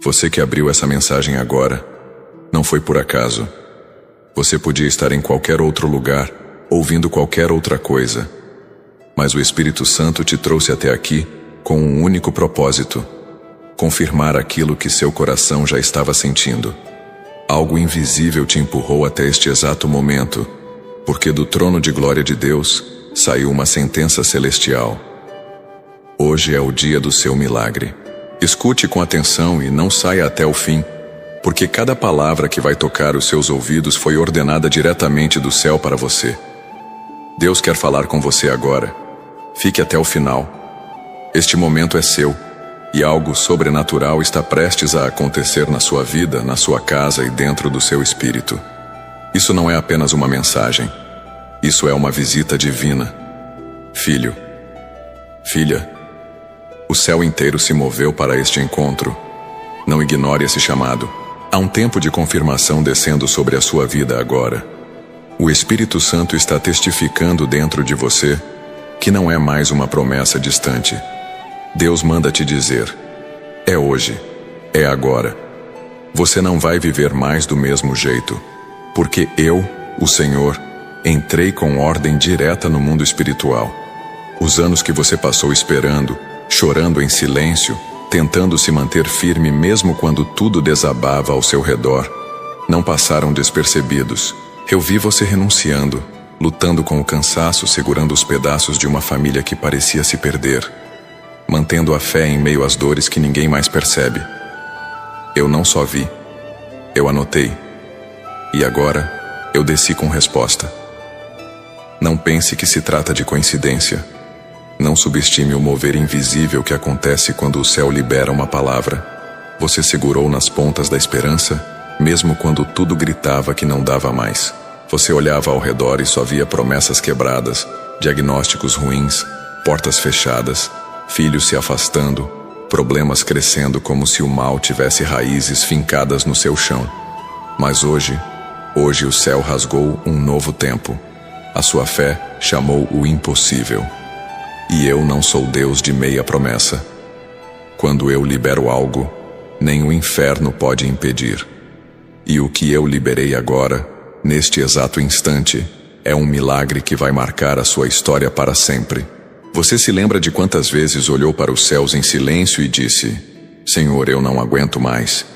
Você que abriu essa mensagem agora, não foi por acaso. Você podia estar em qualquer outro lugar, ouvindo qualquer outra coisa. Mas o Espírito Santo te trouxe até aqui com um único propósito: confirmar aquilo que seu coração já estava sentindo. Algo invisível te empurrou até este exato momento, porque do trono de glória de Deus saiu uma sentença celestial. Hoje é o dia do seu milagre. Escute com atenção e não saia até o fim, porque cada palavra que vai tocar os seus ouvidos foi ordenada diretamente do céu para você. Deus quer falar com você agora. Fique até o final. Este momento é seu, e algo sobrenatural está prestes a acontecer na sua vida, na sua casa e dentro do seu espírito. Isso não é apenas uma mensagem. Isso é uma visita divina. Filho, filha, o céu inteiro se moveu para este encontro. Não ignore esse chamado. Há um tempo de confirmação descendo sobre a sua vida agora. O Espírito Santo está testificando dentro de você que não é mais uma promessa distante. Deus manda te dizer: é hoje, é agora. Você não vai viver mais do mesmo jeito, porque eu, o Senhor, entrei com ordem direta no mundo espiritual. Os anos que você passou esperando, chorando em silêncio, tentando se manter firme mesmo quando tudo desabava ao seu redor, não passaram despercebidos. Eu vi você renunciando, lutando com o cansaço, segurando os pedaços de uma família que parecia se perder, mantendo a fé em meio às dores que ninguém mais percebe. Eu não só vi, eu anotei. E agora, eu desci com resposta. Não pense que se trata de coincidência. Não subestime o mover invisível que acontece quando o céu libera uma palavra. Você segurou nas pontas da esperança, mesmo quando tudo gritava que não dava mais. Você olhava ao redor e só via promessas quebradas, diagnósticos ruins, portas fechadas, filhos se afastando, problemas crescendo como se o mal tivesse raízes fincadas no seu chão. Mas hoje o céu rasgou um novo tempo. A sua fé chamou o impossível. E eu não sou Deus de meia promessa. Quando eu libero algo, nem o inferno pode impedir. E o que eu liberei agora, neste exato instante, é um milagre que vai marcar a sua história para sempre. Você se lembra de quantas vezes olhou para os céus em silêncio e disse: Senhor, eu não aguento mais.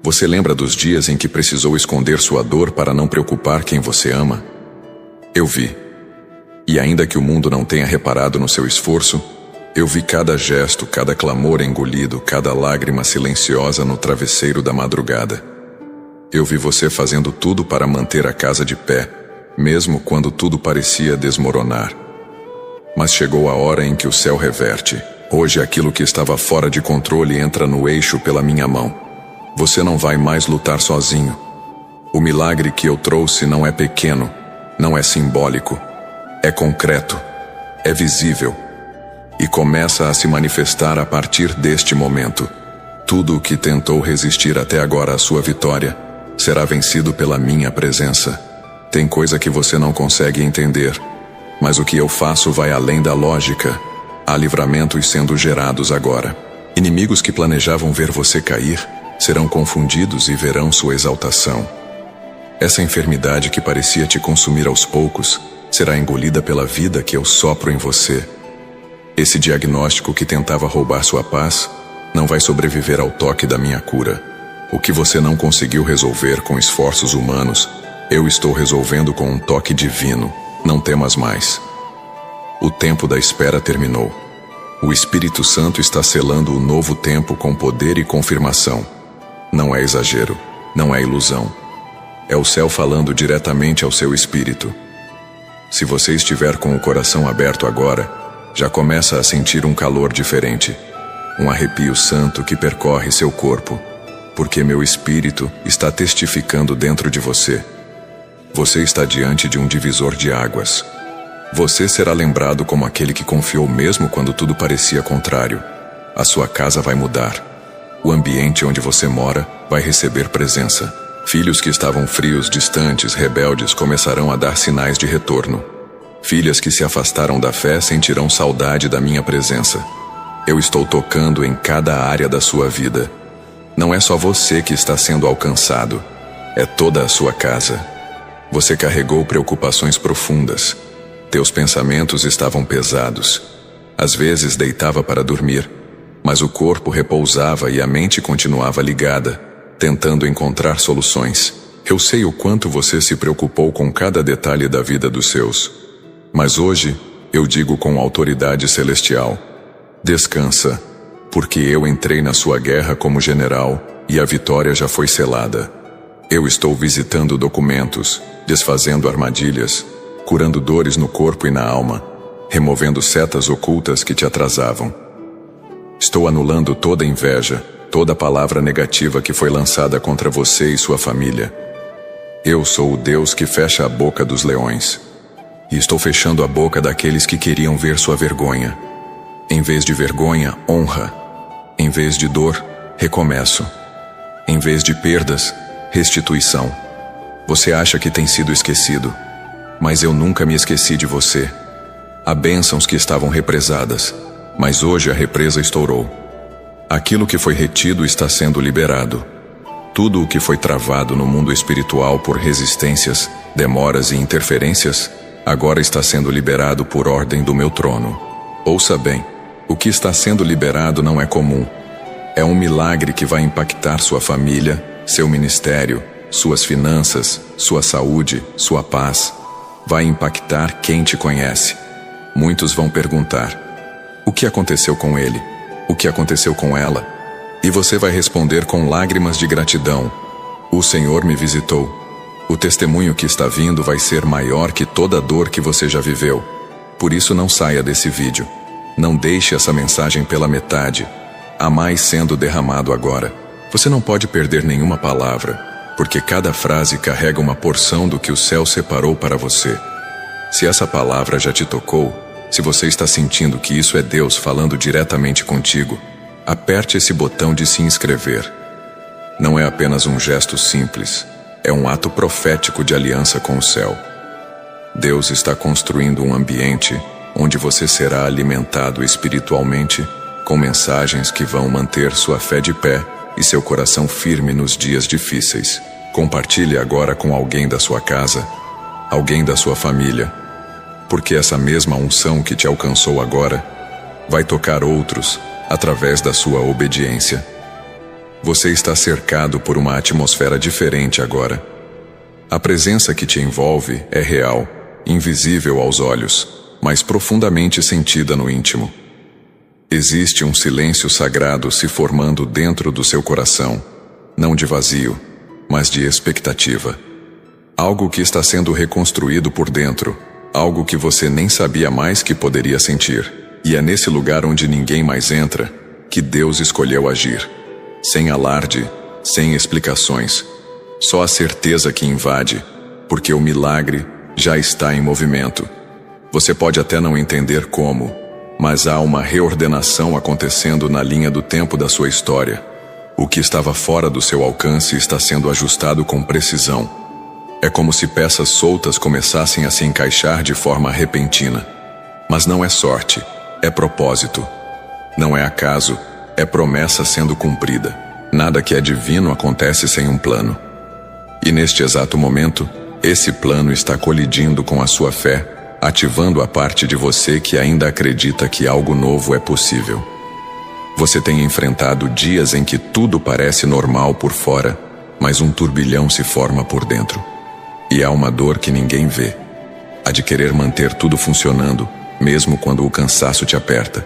Você lembra dos dias em que precisou esconder sua dor para não preocupar quem você ama? Eu vi. E ainda que o mundo não tenha reparado no seu esforço, eu vi cada gesto, cada clamor engolido, cada lágrima silenciosa no travesseiro da madrugada. Eu vi você fazendo tudo para manter a casa de pé, mesmo quando tudo parecia desmoronar. Mas chegou a hora em que o céu reverte. Hoje aquilo que estava fora de controle entra no eixo pela minha mão. Você não vai mais lutar sozinho. O milagre que eu trouxe não é pequeno, não é simbólico. É concreto, é visível, e começa a se manifestar a partir deste momento. Tudo o que tentou resistir até agora à sua vitória será vencido pela minha presença. Tem coisa que você não consegue entender, mas o que eu faço vai além da lógica. Há livramentos sendo gerados agora. Inimigos que planejavam ver você cair serão confundidos e verão sua exaltação. Essa enfermidade que parecia te consumir aos poucos será engolida pela vida que eu sopro em você. Esse diagnóstico que tentava roubar sua paz não vai sobreviver ao toque da minha cura. O que você não conseguiu resolver com esforços humanos, eu estou resolvendo com um toque divino. Não temas mais. O tempo da espera terminou. O Espírito Santo está selando o novo tempo com poder e confirmação. Não é exagero, não é ilusão. É o céu falando diretamente ao seu espírito. Se você estiver com o coração aberto agora, já começa a sentir um calor diferente, um arrepio santo que percorre seu corpo, porque meu espírito está testificando dentro de você. Você está diante de um divisor de águas. Você será lembrado como aquele que confiou mesmo quando tudo parecia contrário. A sua casa vai mudar. O ambiente onde você mora vai receber presença. Filhos que estavam frios, distantes, rebeldes começarão a dar sinais de retorno. Filhas que se afastaram da fé sentirão saudade da minha presença. Eu estou tocando em cada área da sua vida. Não é só você que está sendo alcançado, é toda a sua casa. Você carregou preocupações profundas. Teus pensamentos estavam pesados. Às vezes deitava para dormir, mas o corpo repousava e a mente continuava ligada, tentando encontrar soluções. Eu sei o quanto você se preocupou com cada detalhe da vida dos seus. Mas hoje, eu digo com autoridade celestial: descansa, porque eu entrei na sua guerra como general e a vitória já foi selada. Eu estou visitando documentos, desfazendo armadilhas, curando dores no corpo e na alma, removendo setas ocultas que te atrasavam. Estou anulando toda inveja, toda palavra negativa que foi lançada contra você e sua família. Eu sou o Deus que fecha a boca dos leões. E estou fechando a boca daqueles que queriam ver sua vergonha. Em vez de vergonha, honra. Em vez de dor, recomeço. Em vez de perdas, restituição. Você acha que tem sido esquecido, mas eu nunca me esqueci de você. Há bênçãos que estavam represadas, mas hoje a represa estourou. Aquilo que foi retido está sendo liberado. Tudo o que foi travado no mundo espiritual por resistências, demoras e interferências, agora está sendo liberado por ordem do meu trono. Ouça bem, o que está sendo liberado não é comum. É um milagre que vai impactar sua família, seu ministério, suas finanças, sua saúde, sua paz. Vai impactar quem te conhece. Muitos vão perguntar: o que aconteceu com ele? O que aconteceu com ela? E você vai responder com lágrimas de gratidão: o Senhor me visitou. O testemunho que está vindo vai ser maior que toda a dor que você já viveu. Por isso não saia desse vídeo. Não deixe essa mensagem pela metade. Há mais sendo derramado agora. Você não pode perder nenhuma palavra, porque cada frase carrega uma porção do que o céu separou para você. Se essa palavra já te tocou, se você está sentindo que isso é Deus falando diretamente contigo, aperte esse botão de se inscrever. Não é apenas um gesto simples, é um ato profético de aliança com o céu. Deus está construindo um ambiente onde você será alimentado espiritualmente com mensagens que vão manter sua fé de pé e seu coração firme nos dias difíceis. Compartilhe agora com alguém da sua casa, alguém da sua família, porque essa mesma unção que te alcançou agora vai tocar outros através da sua obediência. Você está cercado por uma atmosfera diferente agora. A presença que te envolve é real, invisível aos olhos, mas profundamente sentida no íntimo. Existe um silêncio sagrado se formando dentro do seu coração, não de vazio, mas de expectativa. Algo que está sendo reconstruído por dentro, algo que você nem sabia mais que poderia sentir. E é nesse lugar onde ninguém mais entra que Deus escolheu agir. Sem alarde, sem explicações, só a certeza que invade, porque o milagre já está em movimento. Você pode até não entender como, mas há uma reordenação acontecendo na linha do tempo da sua história. O que estava fora do seu alcance está sendo ajustado com precisão. É como se peças soltas começassem a se encaixar de forma repentina. Mas não é sorte, é propósito. Não é acaso, é promessa sendo cumprida. Nada que é divino acontece sem um plano. E neste exato momento, esse plano está colidindo com a sua fé, ativando a parte de você que ainda acredita que algo novo é possível. Você tem enfrentado dias em que tudo parece normal por fora, mas um turbilhão se forma por dentro. E há uma dor que ninguém vê, a de querer manter tudo funcionando, mesmo quando o cansaço te aperta.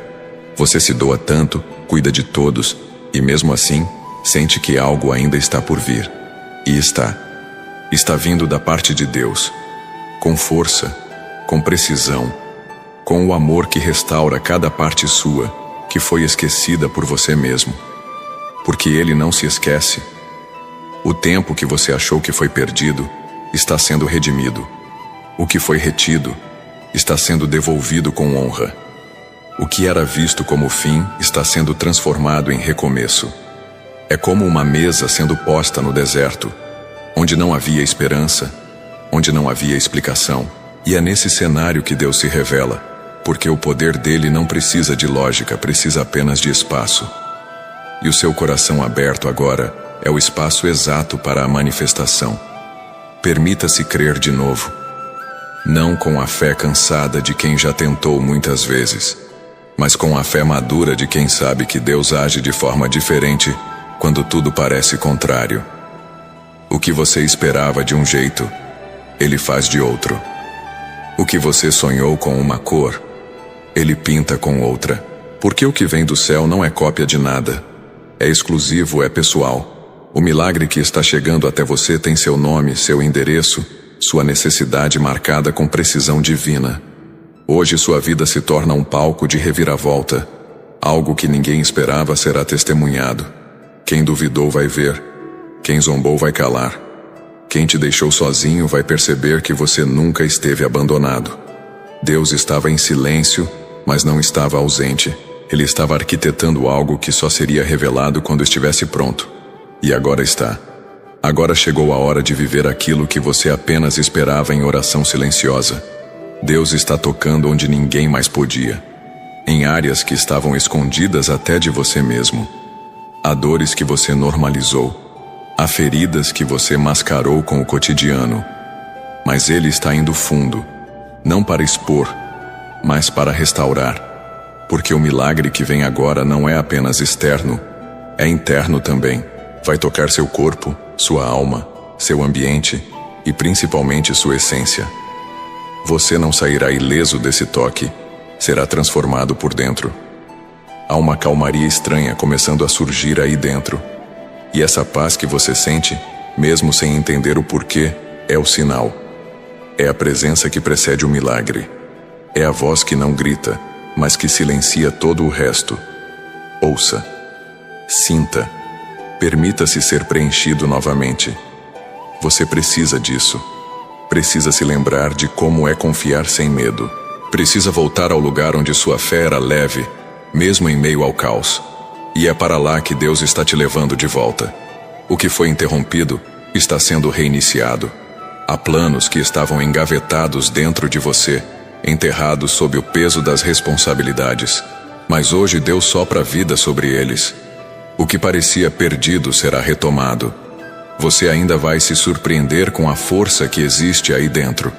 Você se doa tanto, cuida de todos, e mesmo assim, sente que algo ainda está por vir. E está vindo da parte de Deus, com força, com precisão, com o amor que restaura cada parte sua, que foi esquecida por você mesmo. Porque Ele não se esquece. O tempo que você achou que foi perdido está sendo redimido. O que foi retido está sendo devolvido com honra. O que era visto como fim está sendo transformado em recomeço. É como uma mesa sendo posta no deserto, onde não havia esperança, onde não havia explicação. E é nesse cenário que Deus se revela, porque o poder dele não precisa de lógica, precisa apenas de espaço. e o seu coração aberto agora é o espaço exato para a manifestação. Permita-se crer de novo. Não com a fé cansada de quem já tentou muitas vezes, mas com a fé madura de quem sabe que Deus age de forma diferente quando tudo parece contrário. O que você esperava de um jeito, Ele faz de outro. O que você sonhou com uma cor, Ele pinta com outra. Porque o que vem do céu não é cópia de nada. É exclusivo, é pessoal. O milagre que está chegando até você tem seu nome, seu endereço, sua necessidade marcada com precisão divina. Hoje sua vida se torna um palco de reviravolta. Algo que ninguém esperava será testemunhado. Quem duvidou vai ver. Quem zombou vai calar. Quem te deixou sozinho vai perceber que você nunca esteve abandonado. Deus estava em silêncio, mas não estava ausente. Ele estava arquitetando algo que só seria revelado quando estivesse pronto. E agora está. Agora chegou a hora de viver aquilo que você apenas esperava em oração silenciosa. Deus está tocando onde ninguém mais podia. Em áreas que estavam escondidas até de você mesmo. Há dores que você normalizou. Há feridas que você mascarou com o cotidiano. Mas Ele está indo fundo. Não para expor, mas para restaurar. Porque o milagre que vem agora não é apenas externo, é interno também. Vai tocar seu corpo, sua alma, seu ambiente e principalmente sua essência. Você não sairá ileso desse toque, será transformado por dentro. Há uma calmaria estranha começando a surgir aí dentro. E essa paz que você sente, mesmo sem entender o porquê, é o sinal. É a presença que precede o milagre. É a voz que não grita, mas que silencia todo o resto. Ouça. Sinta. Permita-se ser preenchido novamente. Você precisa disso. Precisa se lembrar de como é confiar sem medo. Precisa voltar ao lugar onde sua fé era leve, mesmo em meio ao caos. E é para lá que Deus está te levando de volta. O que foi interrompido está sendo reiniciado. Há planos que estavam engavetados dentro de você, enterrados sob o peso das responsabilidades. Mas hoje Deus sopra vida sobre eles. O que parecia perdido será retomado. Você ainda vai se surpreender com a força que existe aí dentro.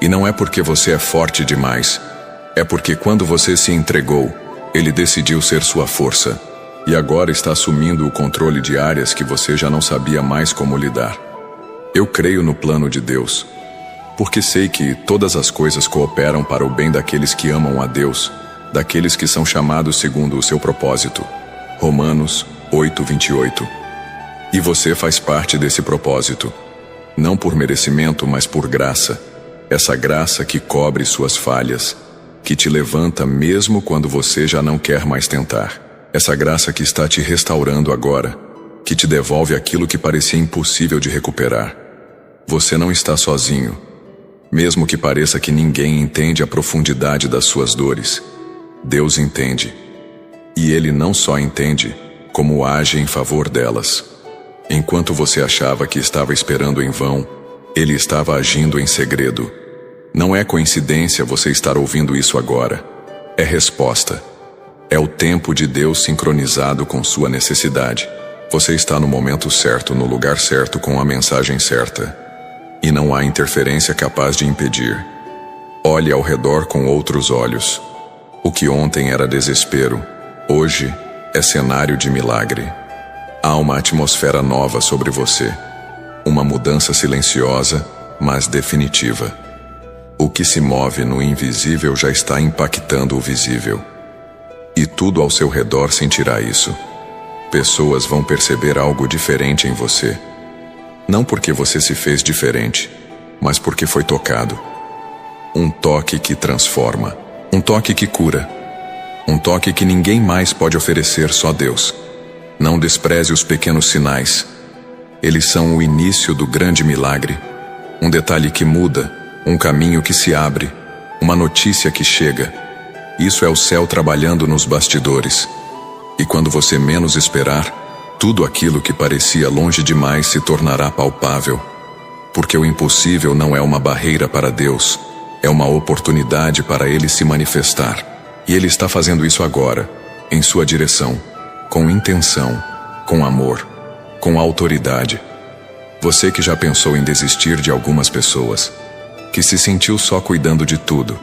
E não é porque você é forte demais. É porque quando você se entregou, Ele decidiu ser sua força. E agora está assumindo o controle de áreas que você já não sabia mais como lidar. Eu creio no plano de Deus, porque sei que todas as coisas cooperam para o bem daqueles que amam a Deus, daqueles que são chamados segundo o seu propósito. Romanos 8:28. E você faz parte desse propósito, não por merecimento, mas por graça. Essa graça que cobre suas falhas, que te levanta mesmo quando você já não quer mais tentar. Essa graça que está te restaurando agora, que te devolve aquilo que parecia impossível de recuperar. Você não está sozinho, mesmo que pareça que ninguém entende a profundidade das suas dores. Deus entende. E Ele não só entende, como age em favor delas. Enquanto você achava que estava esperando em vão, Ele estava agindo em segredo. Não é coincidência você estar ouvindo isso agora. É resposta. É o tempo de Deus sincronizado com sua necessidade. Você está no momento certo, no lugar certo, com a mensagem certa. E não há interferência capaz de impedir. Olhe ao redor com outros olhos. O que ontem era desespero, hoje é cenário de milagre. Há uma atmosfera nova sobre você. Uma mudança silenciosa, mas definitiva. O que se move no invisível já está impactando o visível. E tudo ao seu redor sentirá isso. Pessoas vão perceber algo diferente em você. Não porque você se fez diferente, mas porque foi tocado. Um toque que transforma. Um toque que cura. Um toque que ninguém mais pode oferecer, só Deus. Não despreze os pequenos sinais. Eles são o início do grande milagre. Um detalhe que muda, um caminho que se abre, uma notícia que chega. Isso é o céu trabalhando nos bastidores. E quando você menos esperar, tudo aquilo que parecia longe demais se tornará palpável. Porque o impossível não é uma barreira para Deus, é uma oportunidade para Ele se manifestar. E Ele está fazendo isso agora, em sua direção. com intenção, com amor, com autoridade. Você que já pensou em desistir de algumas pessoas, que se sentiu só cuidando de tudo,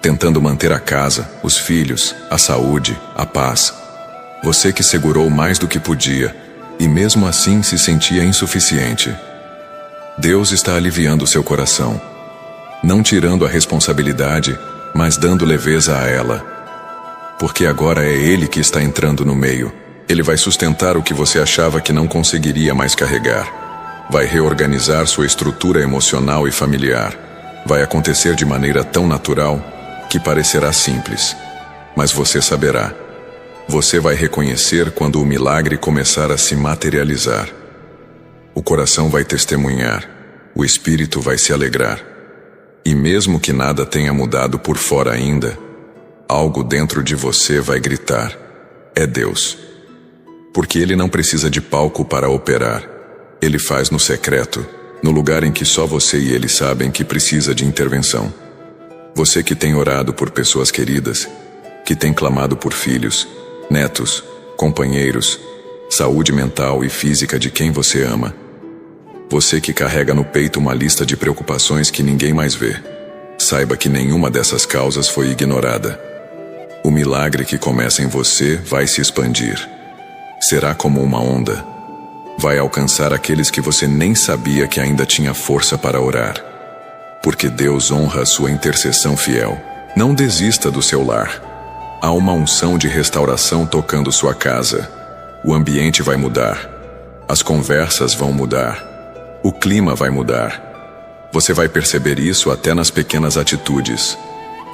tentando manter a casa, os filhos, a saúde, a paz. Você que segurou mais do que podia e mesmo assim se sentia insuficiente. Deus está aliviando seu coração, não tirando a responsabilidade, mas dando leveza a ela. Porque agora é Ele que está entrando no meio. Ele vai sustentar o que você achava que não conseguiria mais carregar. Vai reorganizar sua estrutura emocional e familiar. Vai acontecer de maneira tão natural que parecerá simples. Mas você saberá. Você vai reconhecer quando o milagre começar a se materializar. O coração vai testemunhar. O espírito vai se alegrar. E mesmo que nada tenha mudado por fora ainda, algo dentro de você vai gritar: é Deus. Porque Ele não precisa de palco para operar. Ele faz no secreto, no lugar em que só você e Ele sabem que precisa de intervenção. Você que tem orado por pessoas queridas, que tem clamado por filhos, netos, companheiros, saúde mental e física de quem você ama. Você que carrega no peito uma lista de preocupações que ninguém mais vê. Saiba que nenhuma dessas causas foi ignorada. O milagre que começa em você vai se expandir. Será como uma onda. Vai alcançar aqueles que você nem sabia que ainda tinha força para orar. Porque Deus honra a sua intercessão fiel. Não desista do seu lar. Há uma unção de restauração tocando sua casa. O ambiente vai mudar. As conversas vão mudar. O clima vai mudar. Você vai perceber isso até nas pequenas atitudes.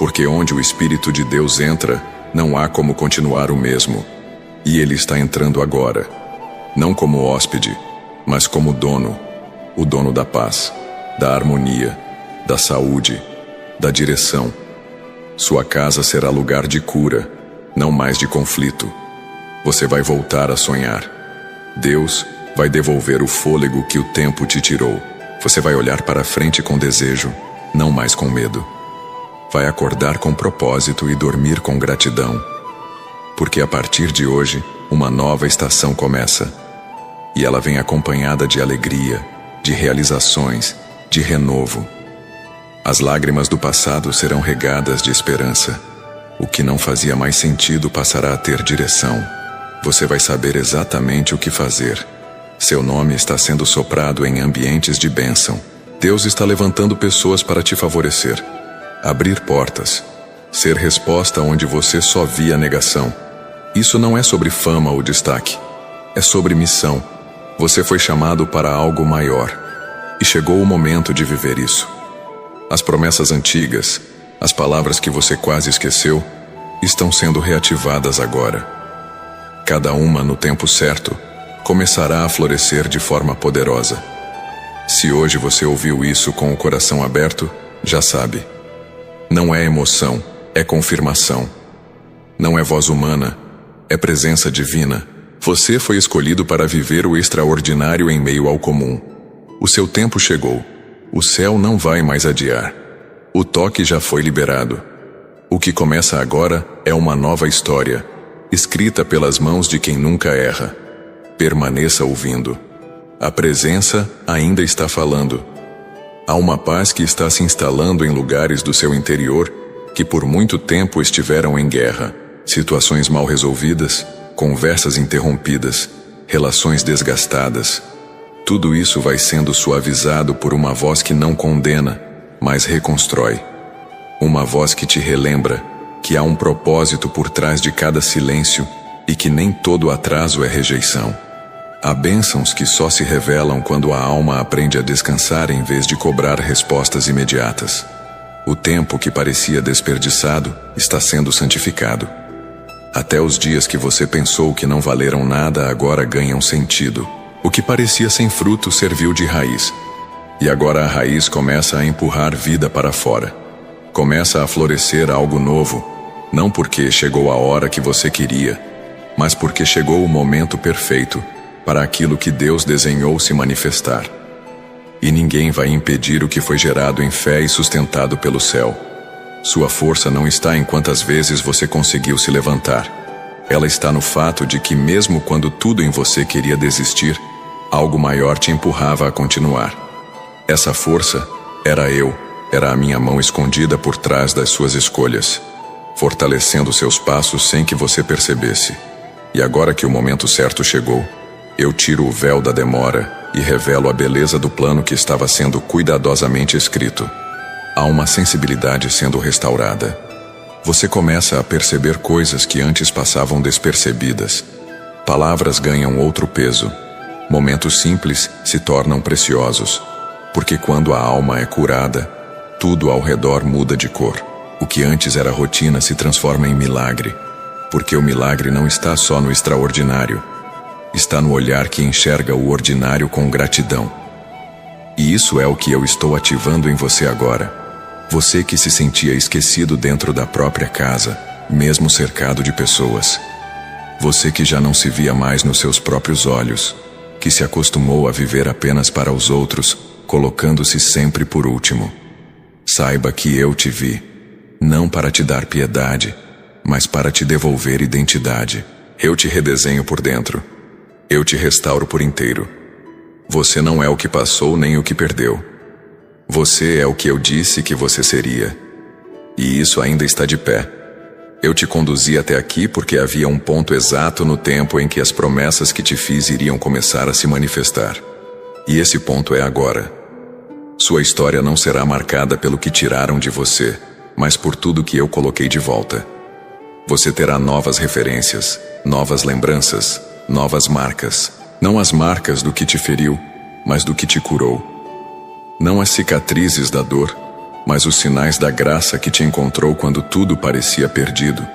Porque onde o Espírito de Deus entra, não há como continuar o mesmo. E Ele está entrando agora. Não como hóspede, mas como dono. O dono da paz, da harmonia, da saúde, da direção. Sua casa será lugar de cura, não mais de conflito. Você vai voltar a sonhar. Deus vai devolver o fôlego que o tempo te tirou. Você vai olhar para frente com desejo, não mais com medo. Vai acordar com propósito e dormir com gratidão. Porque a partir de hoje, uma nova estação começa. E ela vem acompanhada de alegria, de realizações, de renovo. As lágrimas do passado serão regadas de esperança. O que não fazia mais sentido passará a ter direção. Você vai saber exatamente o que fazer. Seu nome está sendo soprado em ambientes de bênção. Deus está levantando pessoas para te favorecer. Abrir portas. Ser resposta onde você só via negação. Isso não é sobre fama ou destaque. É sobre missão. Você foi chamado para algo maior. E chegou o momento de viver isso. As promessas antigas, as palavras que você quase esqueceu, estão sendo reativadas agora. Cada uma, no tempo certo, começará a florescer de forma poderosa. Se hoje você ouviu isso com o coração aberto, já sabe. Não é emoção, é confirmação. Não é voz humana, é presença divina. Você foi escolhido para viver o extraordinário em meio ao comum. O seu tempo chegou. O céu não vai mais adiar. O toque já foi liberado. O que começa agora é uma nova história, escrita pelas mãos de quem nunca erra. Permaneça ouvindo. A presença ainda está falando. Há uma paz que está se instalando em lugares do seu interior que por muito tempo estiveram em guerra. Situações mal resolvidas, conversas interrompidas, relações desgastadas. Tudo isso vai sendo suavizado por uma voz que não condena, mas reconstrói. Uma voz que te relembra que há um propósito por trás de cada silêncio e que nem todo atraso é rejeição. Há bênçãos que só se revelam quando a alma aprende a descansar em vez de cobrar respostas imediatas. O tempo que parecia desperdiçado está sendo santificado. Até os dias que você pensou que não valeram nada agora ganham sentido. O que parecia sem fruto serviu de raiz. E agora a raiz começa a empurrar vida para fora. Começa a florescer algo novo, não porque chegou a hora que você queria, mas porque chegou o momento perfeito para aquilo que Deus desenhou se manifestar. E ninguém vai impedir o que foi gerado em fé e sustentado pelo céu. Sua força não está em quantas vezes você conseguiu se levantar, Ela está no fato de que mesmo quando tudo em você queria desistir, algo maior te empurrava a continuar. Essa força era eu, era a minha mão escondida por trás das suas escolhas, fortalecendo seus passos sem que você percebesse. E agora que o momento certo chegou, eu tiro o véu da demora e revelo a beleza do plano que estava sendo cuidadosamente escrito. Há uma sensibilidade sendo restaurada. Você começa a perceber coisas que antes passavam despercebidas. Palavras ganham outro peso. Momentos simples se tornam preciosos, porque quando a alma é curada, tudo ao redor muda de cor. O que antes era rotina se transforma em milagre, porque o milagre não está só no extraordinário, está no olhar que enxerga o ordinário com gratidão. E isso é o que eu estou ativando em você agora. Você que se sentia esquecido dentro da própria casa, mesmo cercado de pessoas. Você que já não se via mais nos seus próprios olhos, que se acostumou a viver apenas para os outros, colocando-se sempre por último. Saiba que eu te vi, não para te dar piedade, mas para te devolver identidade. Eu te redesenho por dentro. Eu te restauro por inteiro. Você não é o que passou nem o que perdeu. Você é o que eu disse que você seria. E isso ainda está de pé. Eu te conduzi até aqui porque havia um ponto exato no tempo em que as promessas que te fiz iriam começar a se manifestar. E esse ponto é agora. Sua história não será marcada pelo que tiraram de você, mas por tudo que eu coloquei de volta. Você terá novas referências, novas lembranças, novas marcas. Não as marcas do que te feriu, mas do que te curou. Não as cicatrizes da dor, mas os sinais da graça que te encontrou quando tudo parecia perdido.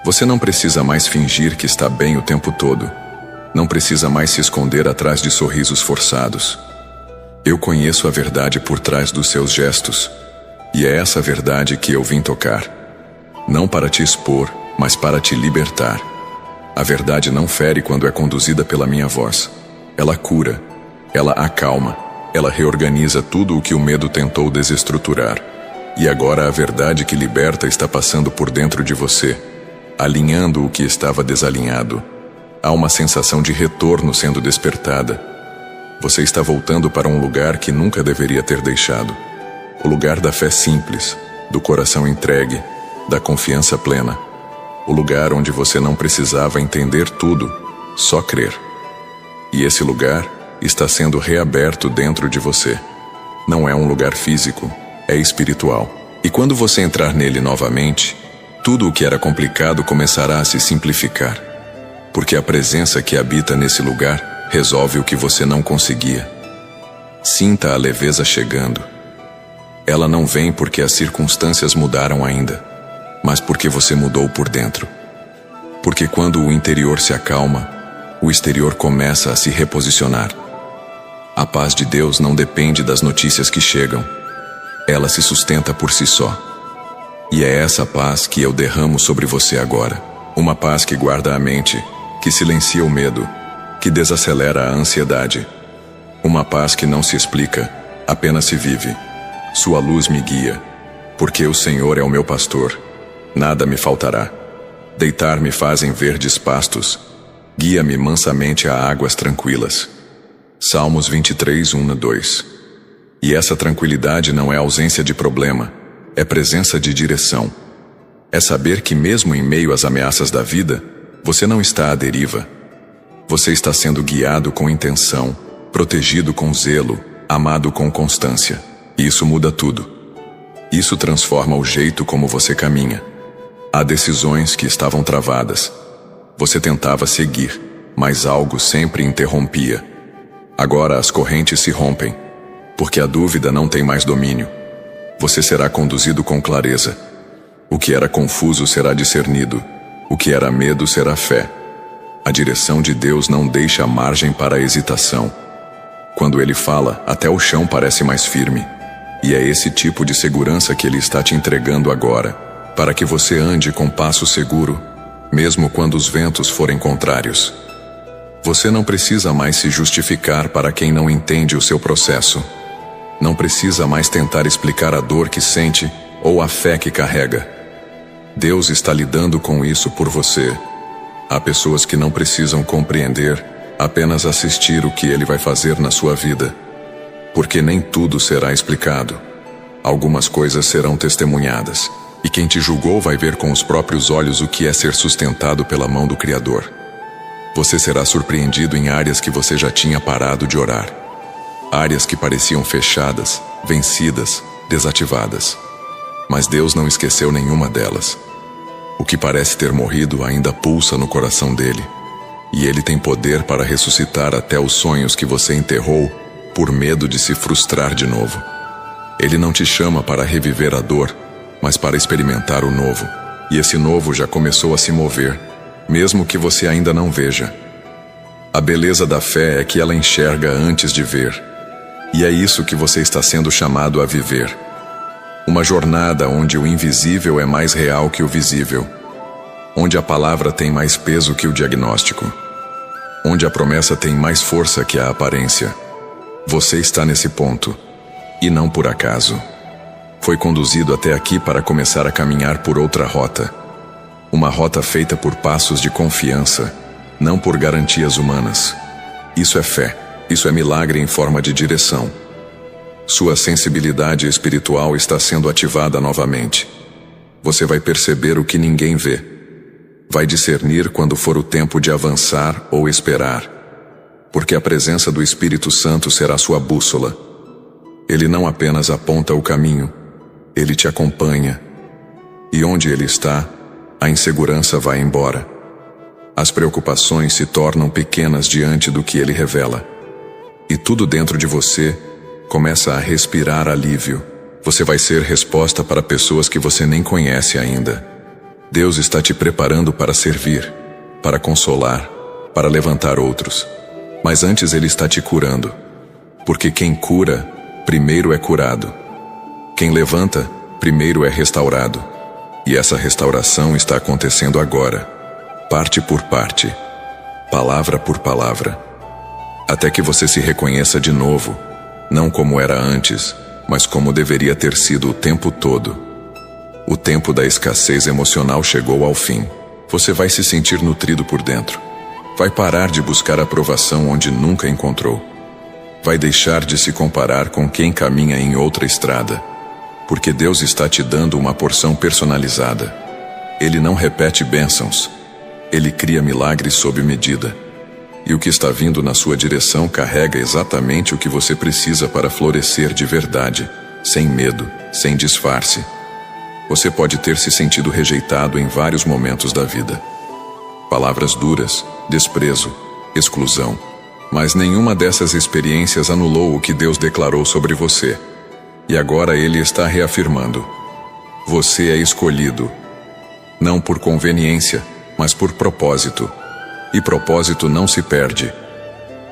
Você não precisa mais fingir que está bem o tempo todo. Não precisa mais se esconder atrás de sorrisos forçados. Eu conheço a verdade por trás dos seus gestos, e é essa verdade que eu vim tocar. Não para te expor, mas para te libertar. A verdade não fere quando é conduzida pela minha voz. Ela cura, ela acalma, ela reorganiza tudo o que o medo tentou desestruturar. E agora a verdade que liberta está passando por dentro de você, alinhando o que estava desalinhado. Há uma sensação de retorno sendo despertada. Você está voltando para um lugar que nunca deveria ter deixado. O lugar da fé simples, do coração entregue, da confiança plena. O lugar onde você não precisava entender tudo, só crer. E esse lugar está sendo reaberto dentro de você. Não é um lugar físico, é espiritual. E quando você entrar nele novamente, tudo o que era complicado começará a se simplificar. Porque a presença que habita nesse lugar resolve o que você não conseguia. Sinta a leveza chegando. Ela não vem porque as circunstâncias mudaram ainda, mas porque você mudou por dentro. Porque quando o interior se acalma, o exterior começa a se reposicionar. A paz de Deus não depende das notícias que chegam. Ela se sustenta por si só. E é essa paz que eu derramo sobre você agora. Uma paz que guarda a mente, que silencia o medo, que desacelera a ansiedade. Uma paz que não se explica, apenas se vive. Sua luz me guia, porque o Senhor é o meu pastor. Nada me faltará. Deitar-me faz em verdes pastos. Guia-me mansamente a águas tranquilas. Salmos 23, 1-2. E essa tranquilidade não é ausência de problema, é presença de direção. É saber que mesmo em meio às ameaças da vida, você não está à deriva. Você está sendo guiado com intenção, protegido com zelo, amado com constância. Isso muda tudo. Isso transforma o jeito como você caminha. Há decisões que estavam travadas. Você tentava seguir, mas algo sempre interrompia. Agora as correntes se rompem, porque a dúvida não tem mais domínio. Você será conduzido com clareza. O que era confuso será discernido. O que era medo será fé. A direção de Deus não deixa margem para a hesitação. Quando Ele fala, até o chão parece mais firme. E é esse tipo de segurança que Ele está te entregando agora, para que você ande com passo seguro, mesmo quando os ventos forem contrários. Você não precisa mais se justificar para quem não entende o seu processo. Não precisa mais tentar explicar a dor que sente ou a fé que carrega. Deus está lidando com isso por você, Há pessoas que não precisam compreender, apenas assistir o que ele vai fazer na sua vida. Porque nem tudo será explicado. Algumas coisas serão testemunhadas, e quem te julgou vai ver com os próprios olhos o que é ser sustentado pela mão do Criador. Você será surpreendido em áreas que você já tinha parado de orar. Áreas que pareciam fechadas, vencidas, desativadas. Mas Deus não esqueceu nenhuma delas. O que parece ter morrido ainda pulsa no coração dele. E ele tem poder para ressuscitar até os sonhos que você enterrou por medo de se frustrar de novo. Ele não te chama para reviver a dor, mas para experimentar o novo. E esse novo já começou a se mover, mesmo que você ainda não veja. A beleza da fé é que ela enxerga antes de ver. E é isso que você está sendo chamado a viver. Uma jornada onde o invisível é mais real que o visível. Onde a palavra tem mais peso que o diagnóstico. Onde a promessa tem mais força que a aparência. Você está nesse ponto. E não por acaso. Foi conduzido até aqui para começar a caminhar por outra rota. Uma rota feita por passos de confiança, não por garantias humanas. Isso é fé. Isso é milagre em forma de direção. Sua sensibilidade espiritual está sendo ativada novamente. Você vai perceber o que ninguém vê. Vai discernir quando for o tempo de avançar ou esperar. Porque a presença do Espírito Santo será sua bússola. Ele não apenas aponta o caminho, ele te acompanha. E onde ele está, a insegurança vai embora. As preocupações se tornam pequenas diante do que ele revela. E tudo dentro de você começa a respirar alívio. Você vai ser resposta para pessoas que você nem conhece ainda. Deus está te preparando para servir, para consolar, para levantar outros. Mas antes ele está te curando. Porque quem cura, primeiro é curado. Quem levanta, primeiro é restaurado. E essa restauração está acontecendo agora, parte por parte, palavra por palavra. Até que você se reconheça de novo, não como era antes, mas como deveria ter sido o tempo todo. O tempo da escassez emocional chegou ao fim. Você vai se sentir nutrido por dentro. Vai parar de buscar aprovação onde nunca encontrou. Vai deixar de se comparar com quem caminha em outra estrada. Porque Deus está te dando uma porção personalizada. Ele não repete bênçãos. Ele cria milagres sob medida. E o que está vindo na sua direção carrega exatamente o que você precisa para florescer de verdade, sem medo, sem disfarce. Você pode ter se sentido rejeitado em vários momentos da vida. Palavras duras, desprezo, exclusão. Mas nenhuma dessas experiências anulou o que Deus declarou sobre você. E agora Ele está reafirmando. Você é escolhido. Não por conveniência, mas por propósito. E propósito não se perde.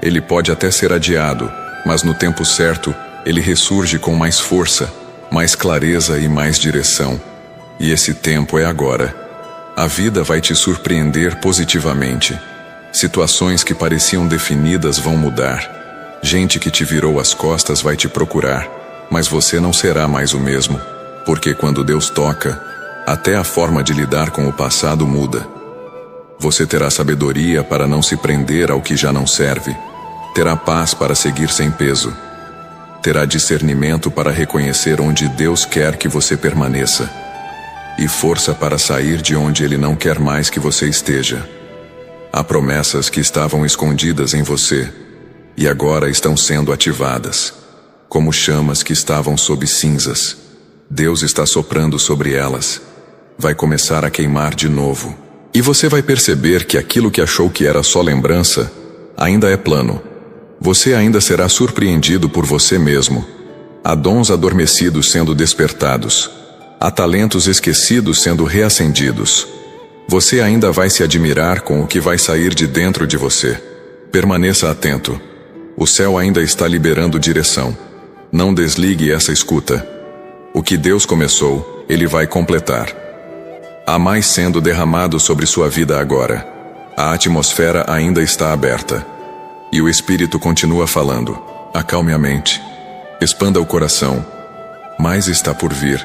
Ele pode até ser adiado, mas no tempo certo, ele ressurge com mais força, mais clareza e mais direção. E esse tempo é agora. A vida vai te surpreender positivamente. Situações que pareciam definidas vão mudar. Gente que te virou as costas vai te procurar, mas você não será mais o mesmo. Porque quando Deus toca, até a forma de lidar com o passado muda. Você terá sabedoria para não se prender ao que já não serve. Terá paz para seguir sem peso. Terá discernimento para reconhecer onde Deus quer que você permaneça. E força para sair de onde Ele não quer mais que você esteja. Há promessas que estavam escondidas em você e agora estão sendo ativadas, como chamas que estavam sob cinzas. Deus está soprando sobre elas. Vai começar a queimar de novo. E você vai perceber que aquilo que achou que era só lembrança, ainda é plano. Você ainda será surpreendido por você mesmo. Há dons adormecidos sendo despertados. Há talentos esquecidos sendo reacendidos. Você ainda vai se admirar com o que vai sair de dentro de você. Permaneça atento. O céu ainda está liberando direção. Não desligue essa escuta. O que Deus começou, Ele vai completar. Há mais sendo derramado sobre sua vida agora. A atmosfera ainda está aberta. E o Espírito continua falando. Acalme a mente. Expanda o coração. Mais está por vir.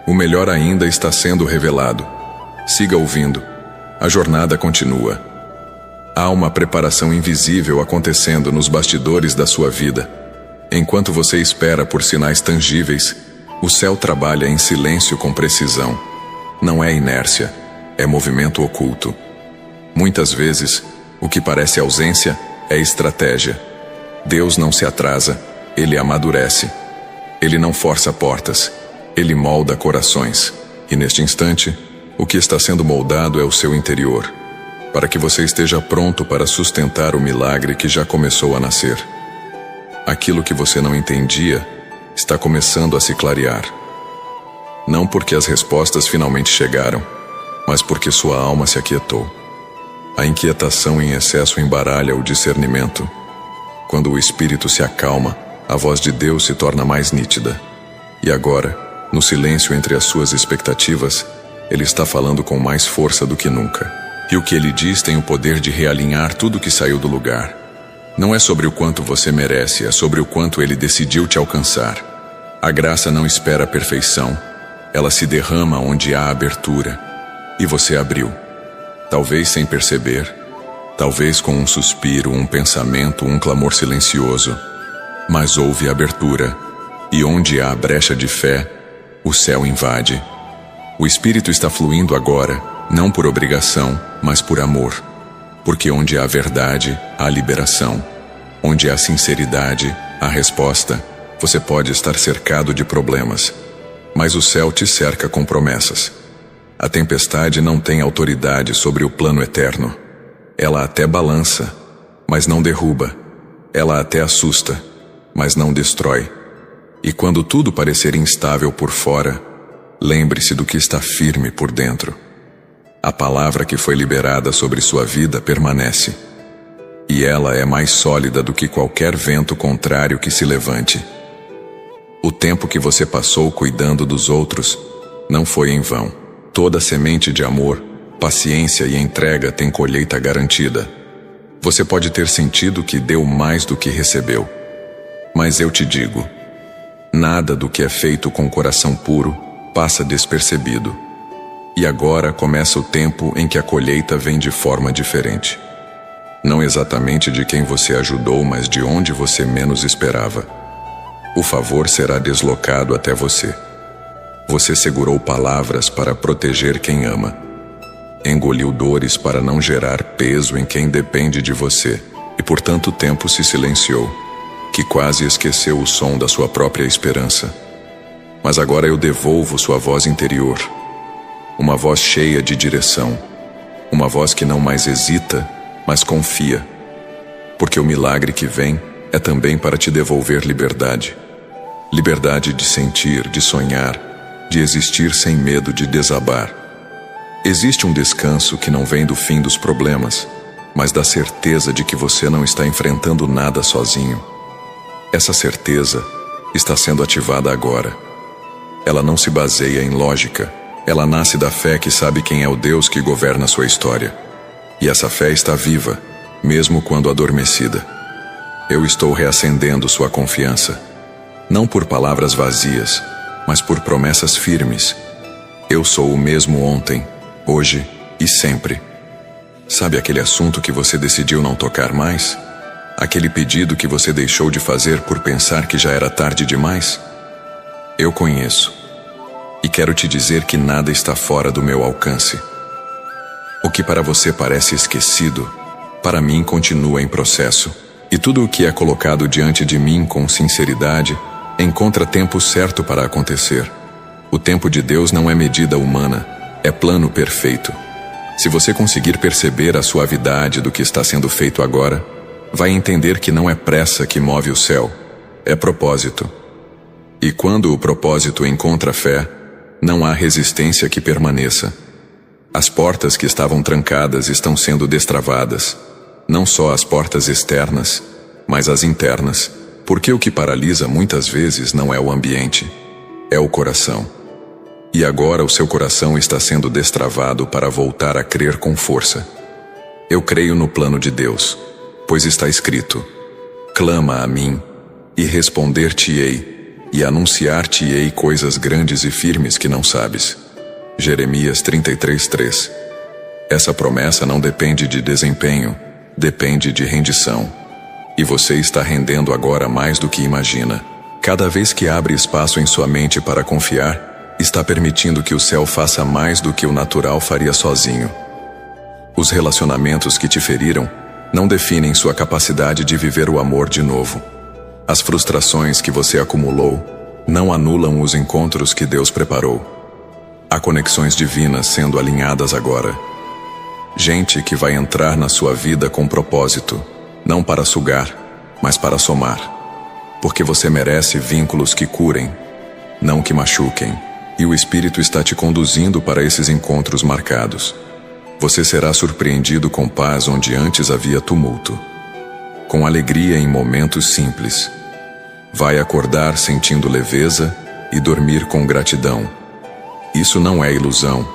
O melhor ainda está sendo revelado. Siga ouvindo. A jornada continua. Há uma preparação invisível acontecendo nos bastidores da sua vida. Enquanto você espera por sinais tangíveis, o céu trabalha em silêncio com precisão. Não é inércia, é movimento oculto. Muitas vezes, o que parece ausência é estratégia. Deus não se atrasa, Ele amadurece. Ele não força portas, Ele molda corações. E neste instante, o que está sendo moldado é o seu interior, para que você esteja pronto para sustentar o milagre que já começou a nascer. Aquilo que você não entendia está começando a se clarear. Não porque as respostas finalmente chegaram, mas porque sua alma se aquietou. A inquietação em excesso embaralha o discernimento. Quando o espírito se acalma, a voz de Deus se torna mais nítida. E agora, no silêncio entre as suas expectativas, Ele está falando com mais força do que nunca. E o que Ele diz tem o poder de realinhar tudo que saiu do lugar. Não é sobre o quanto você merece, é sobre o quanto Ele decidiu te alcançar. A graça não espera a perfeição, ela se derrama onde há abertura. E você abriu. Talvez sem perceber, talvez com um suspiro, um pensamento, um clamor silencioso. Mas houve abertura, e onde há brecha de fé, o céu invade. O Espírito está fluindo agora, não por obrigação, mas por amor. Porque onde há verdade, há liberação. Onde há sinceridade, há resposta. Você pode estar cercado de problemas, mas o céu te cerca com promessas. A tempestade não tem autoridade sobre o plano eterno. Ela até balança, mas não derruba. Ela até assusta, mas não destrói. E quando tudo parecer instável por fora, lembre-se do que está firme por dentro. A palavra que foi liberada sobre sua vida permanece. E ela é mais sólida do que qualquer vento contrário que se levante. O tempo que você passou cuidando dos outros não foi em vão. Toda semente de amor, paciência e entrega tem colheita garantida. Você pode ter sentido que deu mais do que recebeu. Mas eu te digo, nada do que é feito com coração puro passa despercebido. E agora começa o tempo em que a colheita vem de forma diferente. Não exatamente de quem você ajudou, mas de onde você menos esperava. O favor será deslocado até você. Você segurou palavras para proteger quem ama. Engoliu dores para não gerar peso em quem depende de você. E por tanto tempo se silenciou, que quase esqueceu o som da sua própria esperança. Mas agora eu devolvo sua voz interior. Uma voz cheia de direção. Uma voz que não mais hesita, mas confia. Porque o milagre que vem é também para te devolver liberdade. Liberdade de sentir, de sonhar, de existir sem medo de desabar. Existe um descanso que não vem do fim dos problemas, mas da certeza de que você não está enfrentando nada sozinho. Essa certeza está sendo ativada agora. Ela não se baseia em lógica. Ela nasce da fé que sabe quem é o Deus que governa sua história. E essa fé está viva, mesmo quando adormecida. Eu estou reacendendo sua confiança. Não por palavras vazias, mas por promessas firmes. Eu sou o mesmo ontem, hoje e sempre. Sabe aquele assunto que você decidiu não tocar mais? Aquele pedido que você deixou de fazer por pensar que já era tarde demais? Eu conheço. E quero te dizer que nada está fora do meu alcance. O que para você parece esquecido, para mim continua em processo. E tudo o que é colocado diante de mim com sinceridade, encontra tempo certo para acontecer. O tempo de Deus não é medida humana, é plano perfeito. Se você conseguir perceber a suavidade do que está sendo feito agora, vai entender que não é pressa que move o céu, é propósito. E quando o propósito encontra fé, não há resistência que permaneça. As portas que estavam trancadas estão sendo destravadas, não só as portas externas, mas as internas, porque o que paralisa muitas vezes não é o ambiente, é o coração. E agora o seu coração está sendo destravado para voltar a crer com força. Eu creio no plano de Deus, pois está escrito: clama a mim, e responder-te-ei, e anunciar-te-ei coisas grandes e firmes que não sabes. Jeremias 33:3. Essa promessa não depende de desempenho, depende de rendição. E você está rendendo agora mais do que imagina. Cada vez que abre espaço em sua mente para confiar, está permitindo que o céu faça mais do que o natural faria sozinho. Os relacionamentos que te feriram não definem sua capacidade de viver o amor de novo. As frustrações que você acumulou não anulam os encontros que Deus preparou. Há conexões divinas sendo alinhadas agora. Gente que vai entrar na sua vida com propósito, não para sugar, mas para somar. Porque você merece vínculos que curem, não que machuquem. E o Espírito está te conduzindo para esses encontros marcados. Você será surpreendido com paz onde antes havia tumulto. Com alegria em momentos simples. Vai acordar sentindo leveza e dormir com gratidão. Isso não é ilusão,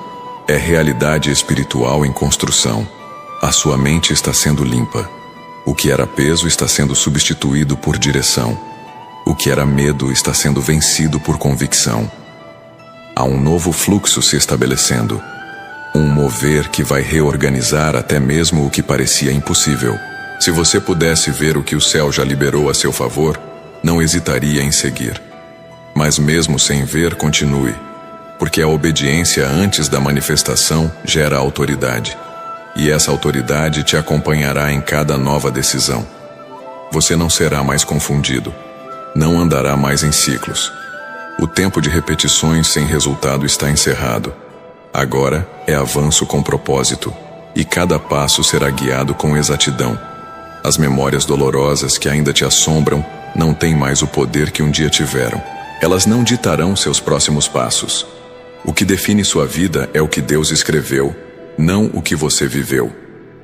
é realidade espiritual em construção. A sua mente está sendo limpa. O que era peso está sendo substituído por direção. O que era medo está sendo vencido por convicção. Há um novo fluxo se estabelecendo. Um mover que vai reorganizar até mesmo o que parecia impossível. Se você pudesse ver o que o céu já liberou a seu favor, não hesitaria em seguir. Mas mesmo sem ver, continue. Porque a obediência antes da manifestação gera autoridade. E essa autoridade te acompanhará em cada nova decisão. Você não será mais confundido. Não andará mais em ciclos. O tempo de repetições sem resultado está encerrado. Agora é avanço com propósito. E cada passo será guiado com exatidão. As memórias dolorosas que ainda te assombram não têm mais o poder que um dia tiveram. Elas não ditarão seus próximos passos. O que define sua vida é o que Deus escreveu, não o que você viveu.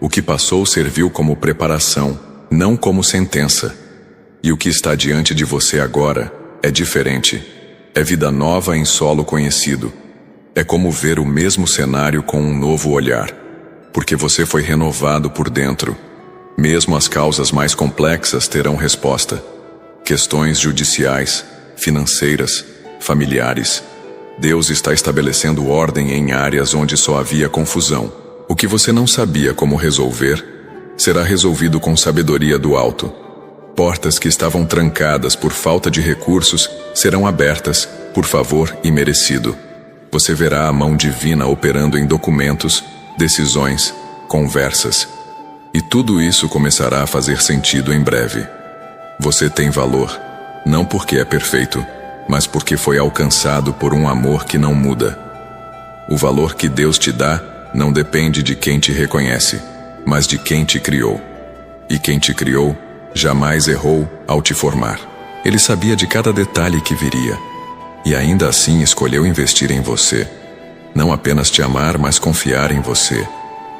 O que passou serviu como preparação, não como sentença. E o que está diante de você agora é diferente. É vida nova em solo conhecido. É como ver o mesmo cenário com um novo olhar. Porque você foi renovado por dentro. Mesmo as causas mais complexas terão resposta. Questões judiciais, financeiras, familiares. Deus está estabelecendo ordem em áreas onde só havia confusão. O que você não sabia como resolver, será resolvido com sabedoria do alto. Portas que estavam trancadas por falta de recursos serão abertas, por favor e merecido. Você verá a mão divina operando em documentos, decisões, conversas. E tudo isso começará a fazer sentido em breve. Você tem valor, não porque é perfeito, mas porque foi alcançado por um amor que não muda. O valor que Deus te dá não depende de quem te reconhece, mas de quem te criou. E quem te criou jamais errou ao te formar. Ele sabia de cada detalhe que viria, e ainda assim escolheu investir em você. Não apenas te amar, mas confiar em você.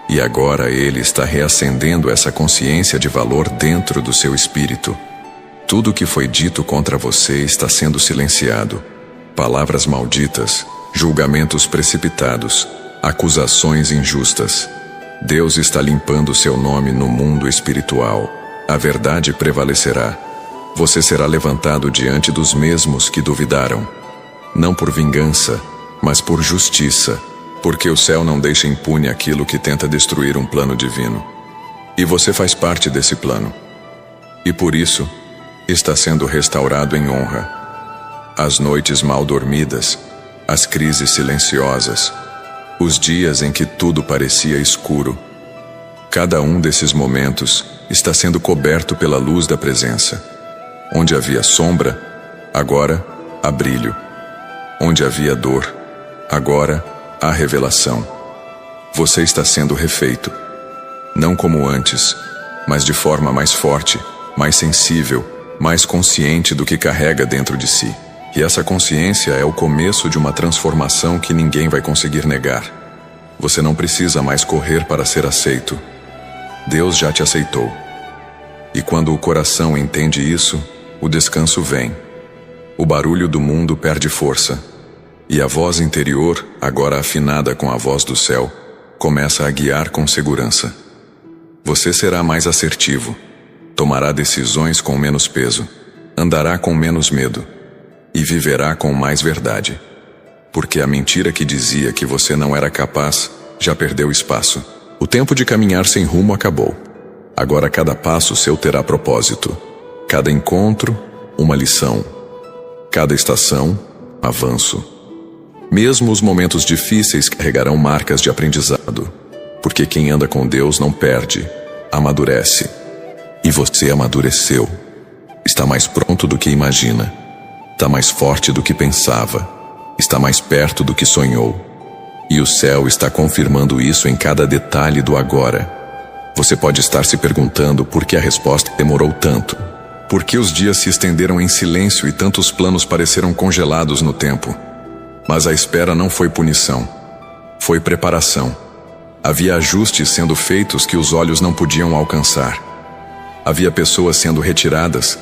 E agora Ele está reacendendo essa consciência de valor dentro do seu espírito. Tudo o que foi dito contra você está sendo silenciado. Palavras malditas, julgamentos precipitados, acusações injustas. Deus está limpando seu nome no mundo espiritual. A verdade prevalecerá. Você será levantado diante dos mesmos que duvidaram. Não por vingança, mas por justiça. Porque o céu não deixa impune aquilo que tenta destruir um plano divino. E você faz parte desse plano. E por isso, está sendo restaurado em honra. As noites mal dormidas, as crises silenciosas, os dias em que tudo parecia escuro. Cada um desses momentos está sendo coberto pela luz da presença. Onde havia sombra, agora há brilho. Onde havia dor, agora há revelação. Você está sendo refeito. Não como antes, mas de forma mais forte, mais sensível, mais consciente do que carrega dentro de si. E essa consciência é o começo de uma transformação que ninguém vai conseguir negar. Você não precisa mais correr para ser aceito. Deus já te aceitou. E quando o coração entende isso, o descanso vem. O barulho do mundo perde força. E a voz interior, agora afinada com a voz do céu, começa a guiar com segurança. Você será mais assertivo. Tomará decisões com menos peso, andará com menos medo e viverá com mais verdade. Porque a mentira que dizia que você não era capaz já perdeu espaço. O tempo de caminhar sem rumo acabou. Agora cada passo seu terá propósito. Cada encontro, uma lição. Cada estação, avanço. Mesmo os momentos difíceis carregarão marcas de aprendizado, porque quem anda com Deus não perde, amadurece. E você amadureceu. Está mais pronto do que imagina. Está mais forte do que pensava. Está mais perto do que sonhou. E o céu está confirmando isso em cada detalhe do agora. Você pode estar se perguntando por que a resposta demorou tanto. Por que os dias se estenderam em silêncio e tantos planos pareceram congelados no tempo? Mas a espera não foi punição. Foi preparação. Havia ajustes sendo feitos que os olhos não podiam alcançar. Havia pessoas sendo retiradas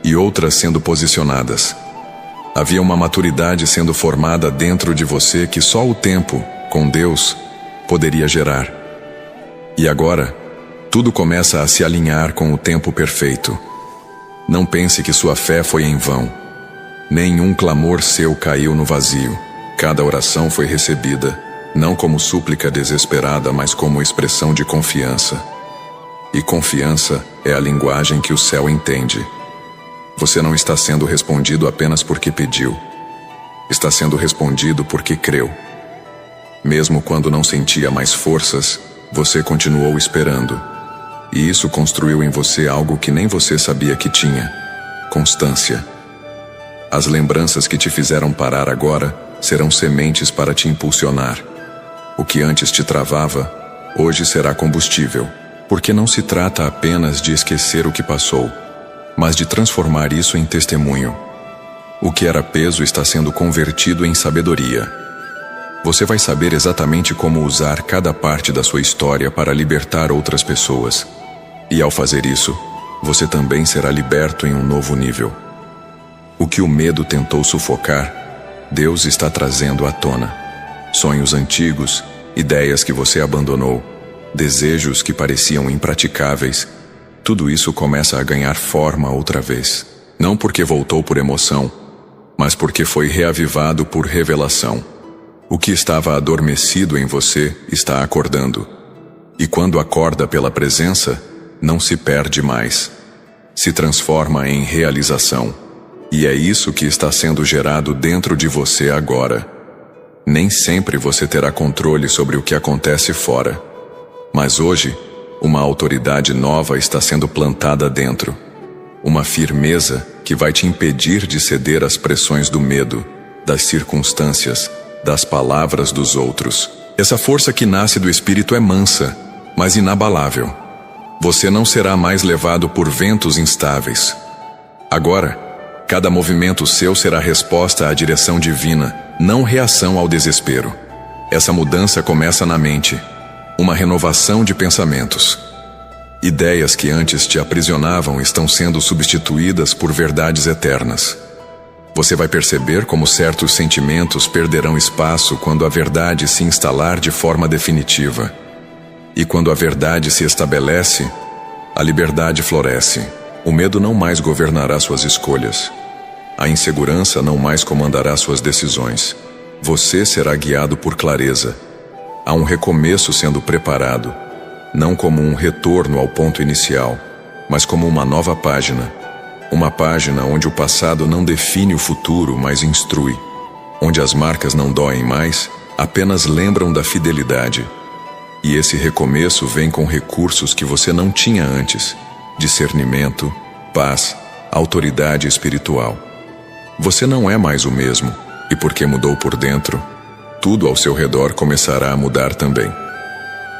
e outras sendo posicionadas. Havia uma maturidade sendo formada dentro de você que só o tempo, com Deus, poderia gerar. E agora, tudo começa a se alinhar com o tempo perfeito. Não pense que sua fé foi em vão. Nenhum clamor seu caiu no vazio. Cada oração foi recebida, não como súplica desesperada, mas como expressão de confiança. E confiança é a linguagem que o céu entende. Você não está sendo respondido apenas porque pediu. Está sendo respondido porque creu. Mesmo quando não sentia mais forças, você continuou esperando. E isso construiu em você algo que nem você sabia que tinha: constância. As lembranças que te fizeram parar agora serão sementes para te impulsionar. O que antes te travava, hoje será combustível, porque não se trata apenas de esquecer o que passou, mas de transformar isso em testemunho. O que era peso está sendo convertido em sabedoria. Você vai saber exatamente como usar cada parte da sua história para libertar outras pessoas. E ao fazer isso, você também será liberto em um novo nível. O que o medo tentou sufocar, Deus está trazendo à tona. Sonhos antigos, ideias que você abandonou, desejos que pareciam impraticáveis, tudo isso começa a ganhar forma outra vez. Não porque voltou por emoção, mas porque foi reavivado por revelação. O que estava adormecido em você está acordando. E quando acorda pela presença, não se perde mais. Se transforma em realização. E é isso que está sendo gerado dentro de você agora. Nem sempre você terá controle sobre o que acontece fora. Mas hoje, uma autoridade nova está sendo plantada dentro. Uma firmeza que vai te impedir de ceder às pressões do medo, das circunstâncias, das palavras dos outros. Essa força que nasce do Espírito é mansa, mas inabalável. Você não será mais levado por ventos instáveis. Agora, cada movimento seu será resposta à direção divina, não reação ao desespero. Essa mudança começa na mente, uma renovação de pensamentos. Ideias que antes te aprisionavam estão sendo substituídas por verdades eternas. Você vai perceber como certos sentimentos perderão espaço quando a verdade se instalar de forma definitiva. E quando a verdade se estabelece, a liberdade floresce. O medo não mais governará suas escolhas. A insegurança não mais comandará suas decisões. Você será guiado por clareza. Há um recomeço sendo preparado, não como um retorno ao ponto inicial, mas como uma nova página. Uma página onde o passado não define o futuro, mas instrui. Onde as marcas não doem mais, apenas lembram da fidelidade. E esse recomeço vem com recursos que você não tinha antes: discernimento, paz, autoridade espiritual. Você não é mais o mesmo, e porque mudou por dentro, tudo ao seu redor começará a mudar também.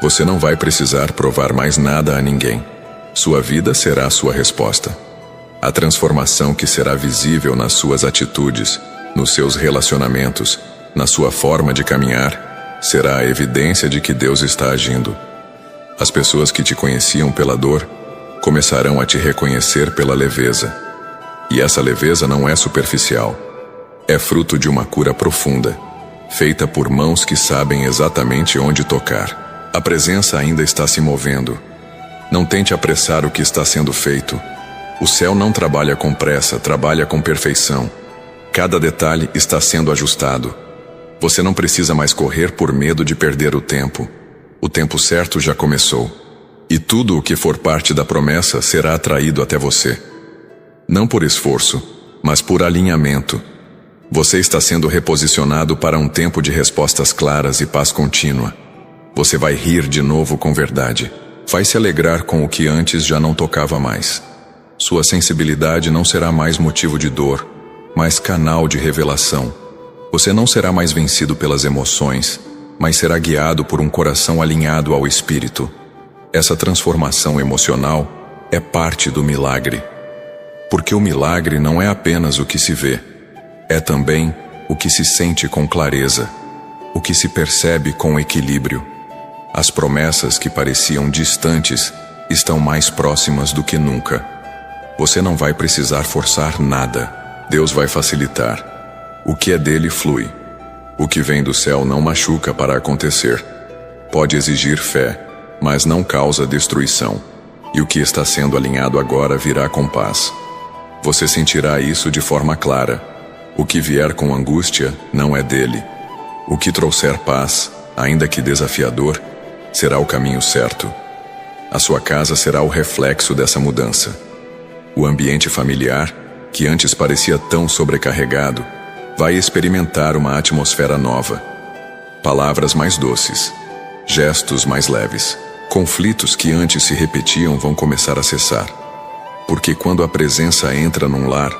Você não vai precisar provar mais nada a ninguém. Sua vida será a sua resposta. A transformação que será visível nas suas atitudes, nos seus relacionamentos, na sua forma de caminhar, será a evidência de que Deus está agindo. As pessoas que te conheciam pela dor começarão a te reconhecer pela leveza. E essa leveza não é superficial. É fruto de uma cura profunda, feita por mãos que sabem exatamente onde tocar. A presença ainda está se movendo. Não tente apressar o que está sendo feito. O céu não trabalha com pressa, trabalha com perfeição. Cada detalhe está sendo ajustado. Você não precisa mais correr por medo de perder o tempo. O tempo certo já começou. E tudo o que for parte da promessa será atraído até você. Não por esforço, mas por alinhamento. Você está sendo reposicionado para um tempo de respostas claras e paz contínua. Você vai rir de novo com verdade. Vai se alegrar com o que antes já não tocava mais. Sua sensibilidade não será mais motivo de dor, mas canal de revelação. Você não será mais vencido pelas emoções, mas será guiado por um coração alinhado ao Espírito. Essa transformação emocional é parte do milagre. Porque o milagre não é apenas o que se vê, é também o que se sente com clareza, o que se percebe com equilíbrio. As promessas que pareciam distantes estão mais próximas do que nunca. Você não vai precisar forçar nada. Deus vai facilitar. O que é dele flui. O que vem do céu não machuca para acontecer. Pode exigir fé, mas não causa destruição. E o que está sendo alinhado agora virá com paz. Você sentirá isso de forma clara. O que vier com angústia não é dele. O que trouxer paz, ainda que desafiador, será o caminho certo. A sua casa será o reflexo dessa mudança. O ambiente familiar, que antes parecia tão sobrecarregado, vai experimentar uma atmosfera nova. Palavras mais doces, gestos mais leves, conflitos que antes se repetiam vão começar a cessar. Porque quando a presença entra num lar,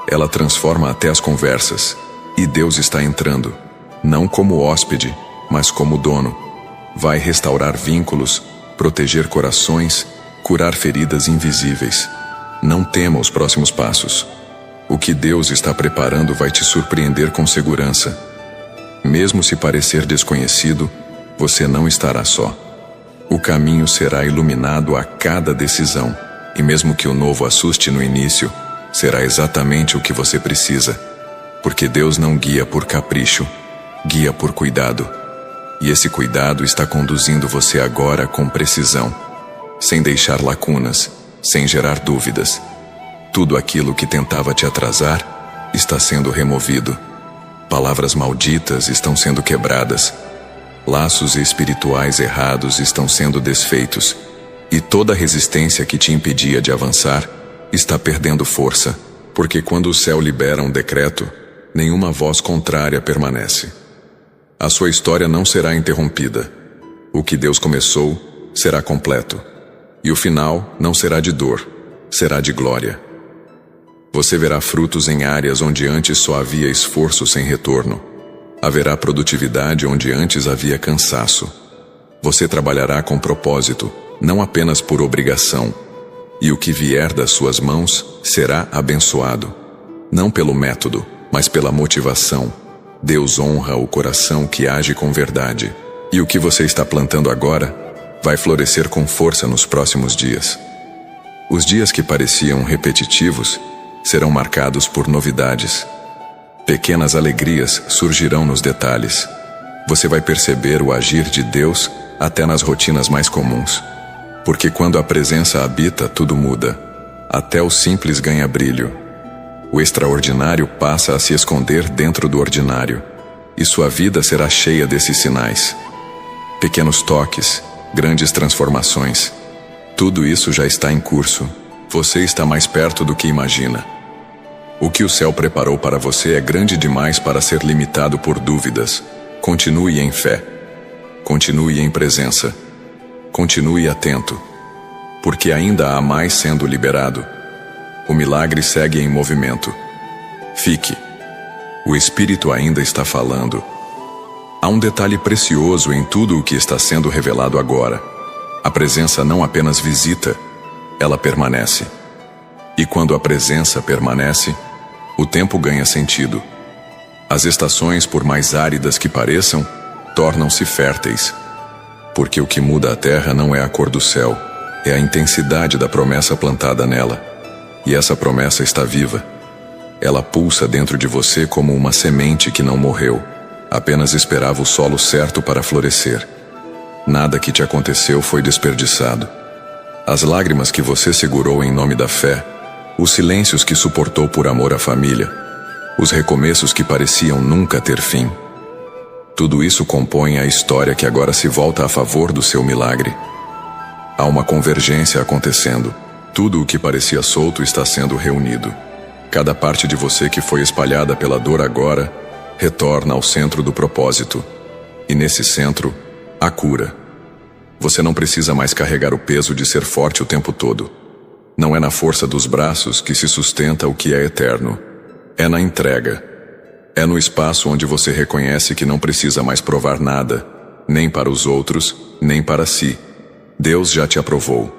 ela transforma até as conversas, e Deus está entrando, não como hóspede, mas como dono. Vai restaurar vínculos, proteger corações, curar feridas invisíveis. Não tema os próximos passos. O que Deus está preparando vai te surpreender com segurança. Mesmo se parecer desconhecido, você não estará só. O caminho será iluminado a cada decisão, e mesmo que o novo assuste no início, será exatamente o que você precisa. Porque Deus não guia por capricho, guia por cuidado. E esse cuidado está conduzindo você agora com precisão, sem deixar lacunas, sem gerar dúvidas. Tudo aquilo que tentava te atrasar está sendo removido. Palavras malditas estão sendo quebradas. Laços espirituais errados estão sendo desfeitos. E toda resistência que te impedia de avançar está perdendo força, porque quando o céu libera um decreto, nenhuma voz contrária permanece. A sua história não será interrompida. O que Deus começou será completo. E o final não será de dor, será de glória. Você verá frutos em áreas onde antes só havia esforço sem retorno. Haverá produtividade onde antes havia cansaço. Você trabalhará com propósito, não apenas por obrigação. E o que vier das suas mãos será abençoado. Não pelo método, mas pela motivação. Deus honra o coração que age com verdade. E o que você está plantando agora vai florescer com força nos próximos dias. Os dias que pareciam repetitivos serão marcados por novidades. Pequenas alegrias surgirão nos detalhes. Você vai perceber o agir de Deus até nas rotinas mais comuns. Porque quando a presença habita, tudo muda. Até o simples ganha brilho. O extraordinário passa a se esconder dentro do ordinário. E sua vida será cheia desses sinais. Pequenos toques, grandes transformações. Tudo isso já está em curso. Você está mais perto do que imagina. O que o céu preparou para você é grande demais para ser limitado por dúvidas. Continue em fé. Continue em presença. Continue atento. Porque ainda há mais sendo liberado. O milagre segue em movimento. Fique. O Espírito ainda está falando. Há um detalhe precioso em tudo o que está sendo revelado agora. A presença não apenas visita, ela permanece. E quando a presença permanece, o tempo ganha sentido. As estações, por mais áridas que pareçam, tornam-se férteis. Porque o que muda a terra não é a cor do céu, é a intensidade da promessa plantada nela. E essa promessa está viva. Ela pulsa dentro de você como uma semente que não morreu, apenas esperava o solo certo para florescer. Nada que te aconteceu foi desperdiçado. As lágrimas que você segurou em nome da fé, os silêncios que suportou por amor à família, os recomeços que pareciam nunca ter fim. Tudo isso compõe a história que agora se volta a favor do seu milagre. Há uma convergência acontecendo. Tudo o que parecia solto está sendo reunido. Cada parte de você que foi espalhada pela dor agora retorna ao centro do propósito. E nesse centro, a cura. Você não precisa mais carregar o peso de ser forte o tempo todo. Não é na força dos braços que se sustenta o que é eterno. É na entrega. É no espaço onde você reconhece que não precisa mais provar nada, nem para os outros, nem para si. Deus já te aprovou.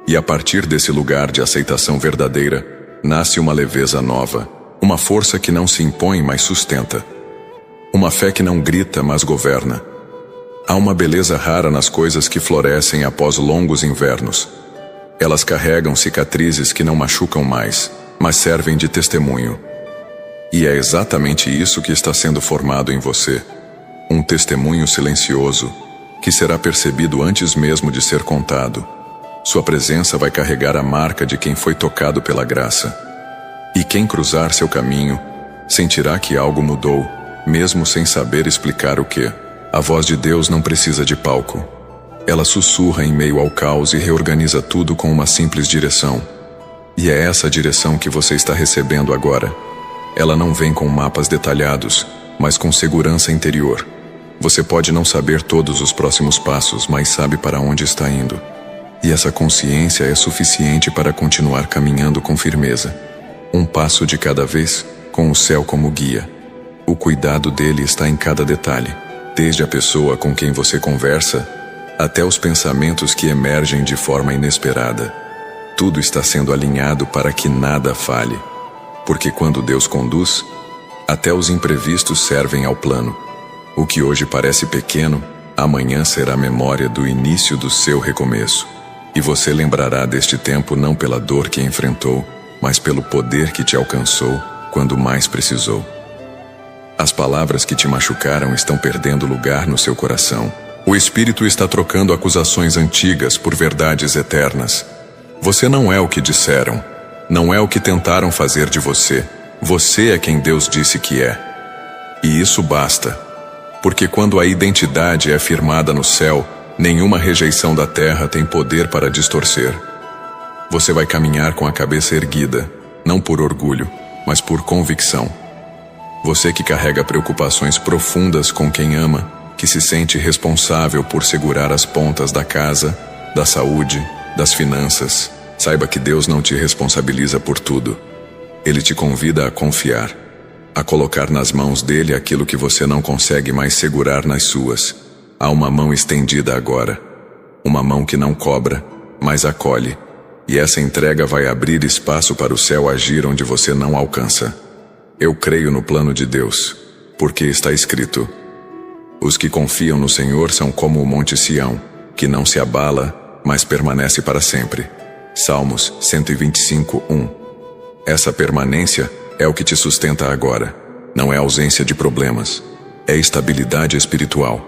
E a partir desse lugar de aceitação verdadeira, nasce uma leveza nova, uma força que não se impõe, mas sustenta. Uma fé que não grita, mas governa. Há uma beleza rara nas coisas que florescem após longos invernos. Elas carregam cicatrizes que não machucam mais, mas servem de testemunho. E é exatamente isso que está sendo formado em você. Um testemunho silencioso, que será percebido antes mesmo de ser contado. Sua presença vai carregar a marca de quem foi tocado pela graça. E quem cruzar seu caminho, sentirá que algo mudou, mesmo sem saber explicar o que. A voz de Deus não precisa de palco. Ela sussurra em meio ao caos e reorganiza tudo com uma simples direção. E é essa direção que você está recebendo agora. Ela não vem com mapas detalhados, mas com segurança interior. Você pode não saber todos os próximos passos, mas sabe para onde está indo. E essa consciência é suficiente para continuar caminhando com firmeza. Um passo de cada vez, com o céu como guia. O cuidado dele está em cada detalhe, desde a pessoa com quem você conversa, até os pensamentos que emergem de forma inesperada. Tudo está sendo alinhado para que nada falhe. Porque quando Deus conduz, até os imprevistos servem ao plano. O que hoje parece pequeno, amanhã será memória do início do seu recomeço. E você lembrará deste tempo não pela dor que enfrentou, mas pelo poder que te alcançou quando mais precisou. As palavras que te machucaram estão perdendo lugar no seu coração. O Espírito está trocando acusações antigas por verdades eternas. Você não é o que disseram, não é o que tentaram fazer de você. Você é quem Deus disse que é. E isso basta, porque quando a identidade é firmada no céu, nenhuma rejeição da terra tem poder para distorcer. Você vai caminhar com a cabeça erguida, não por orgulho, mas por convicção. Você que carrega preocupações profundas com quem ama, que se sente responsável por segurar as pontas da casa, da saúde, das finanças, saiba que Deus não te responsabiliza por tudo. Ele te convida a confiar, a colocar nas mãos dele aquilo que você não consegue mais segurar nas suas. Há uma mão estendida agora, uma mão que não cobra, mas acolhe, e essa entrega vai abrir espaço para o céu agir onde você não alcança. Eu creio no plano de Deus, porque está escrito: os que confiam no Senhor são como o monte Sião, que não se abala, mas permanece para sempre. Salmos 125:1. Essa permanência é o que te sustenta agora. Não é ausência de problemas, é estabilidade espiritual.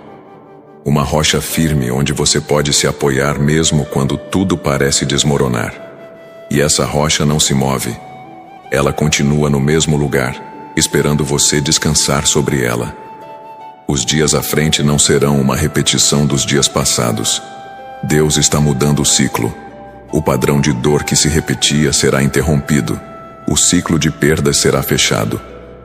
Uma rocha firme onde você pode se apoiar mesmo quando tudo parece desmoronar. E essa rocha não se move. Ela continua no mesmo lugar, esperando você descansar sobre ela. Os dias à frente não serão uma repetição dos dias passados. Deus está mudando o ciclo. O padrão de dor que se repetia será interrompido. O ciclo de perdas será fechado.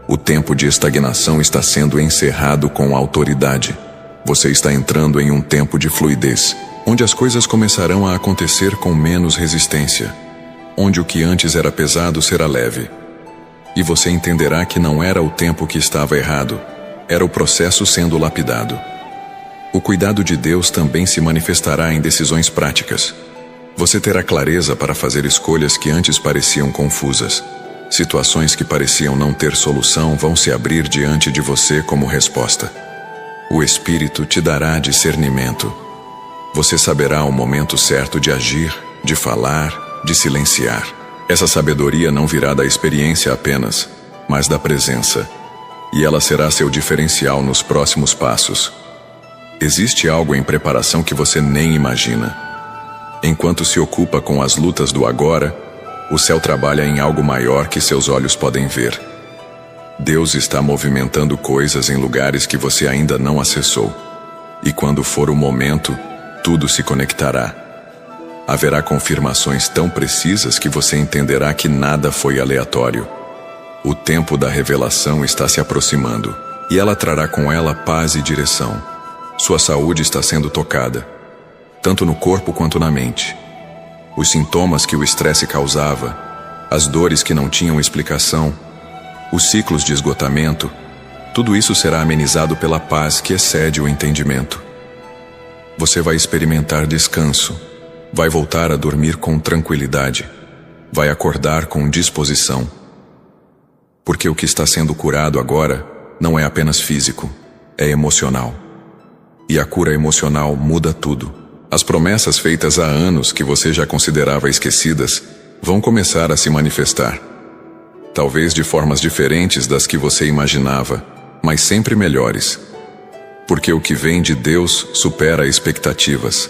O tempo de estagnação está sendo encerrado com autoridade. Você está entrando em um tempo de fluidez, onde as coisas começarão a acontecer com menos resistência, onde o que antes era pesado será leve. E você entenderá que não era o tempo que estava errado, era o processo sendo lapidado. O cuidado de Deus também se manifestará em decisões práticas. Você terá clareza para fazer escolhas que antes pareciam confusas. Situações que pareciam não ter solução vão se abrir diante de você como resposta. O Espírito te dará discernimento. Você saberá o momento certo de agir, de falar, de silenciar. Essa sabedoria não virá da experiência apenas, mas da presença. E ela será seu diferencial nos próximos passos. Existe algo em preparação que você nem imagina. Enquanto se ocupa com as lutas do agora, o céu trabalha em algo maior que seus olhos podem ver. Deus está movimentando coisas em lugares que você ainda não acessou. E quando for o momento, tudo se conectará. Haverá confirmações tão precisas que você entenderá que nada foi aleatório. O tempo da revelação está se aproximando, e ela trará com ela paz e direção. Sua saúde está sendo tocada, tanto no corpo quanto na mente. Os sintomas que o estresse causava, as dores que não tinham explicação, os ciclos de esgotamento, tudo isso será amenizado pela paz que excede o entendimento. Você vai experimentar descanso, vai voltar a dormir com tranquilidade, vai acordar com disposição. Porque o que está sendo curado agora não é apenas físico, é emocional. E a cura emocional muda tudo. As promessas feitas há anos que você já considerava esquecidas vão começar a se manifestar. Talvez de formas diferentes das que você imaginava, mas sempre melhores. Porque o que vem de Deus supera expectativas.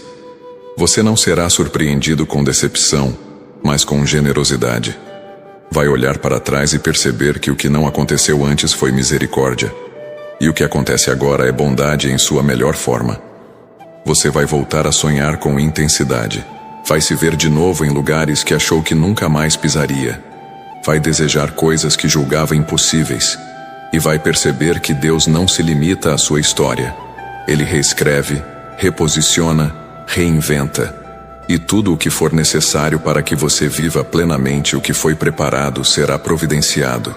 Você não será surpreendido com decepção, mas com generosidade. Vai olhar para trás e perceber que o que não aconteceu antes foi misericórdia. E o que acontece agora é bondade em sua melhor forma. Você vai voltar a sonhar com intensidade. Vai se ver de novo em lugares que achou que nunca mais pisaria. Vai desejar coisas que julgava impossíveis. E vai perceber que Deus não se limita à sua história. Ele reescreve, reposiciona, reinventa. E tudo o que for necessário para que você viva plenamente o que foi preparado será providenciado.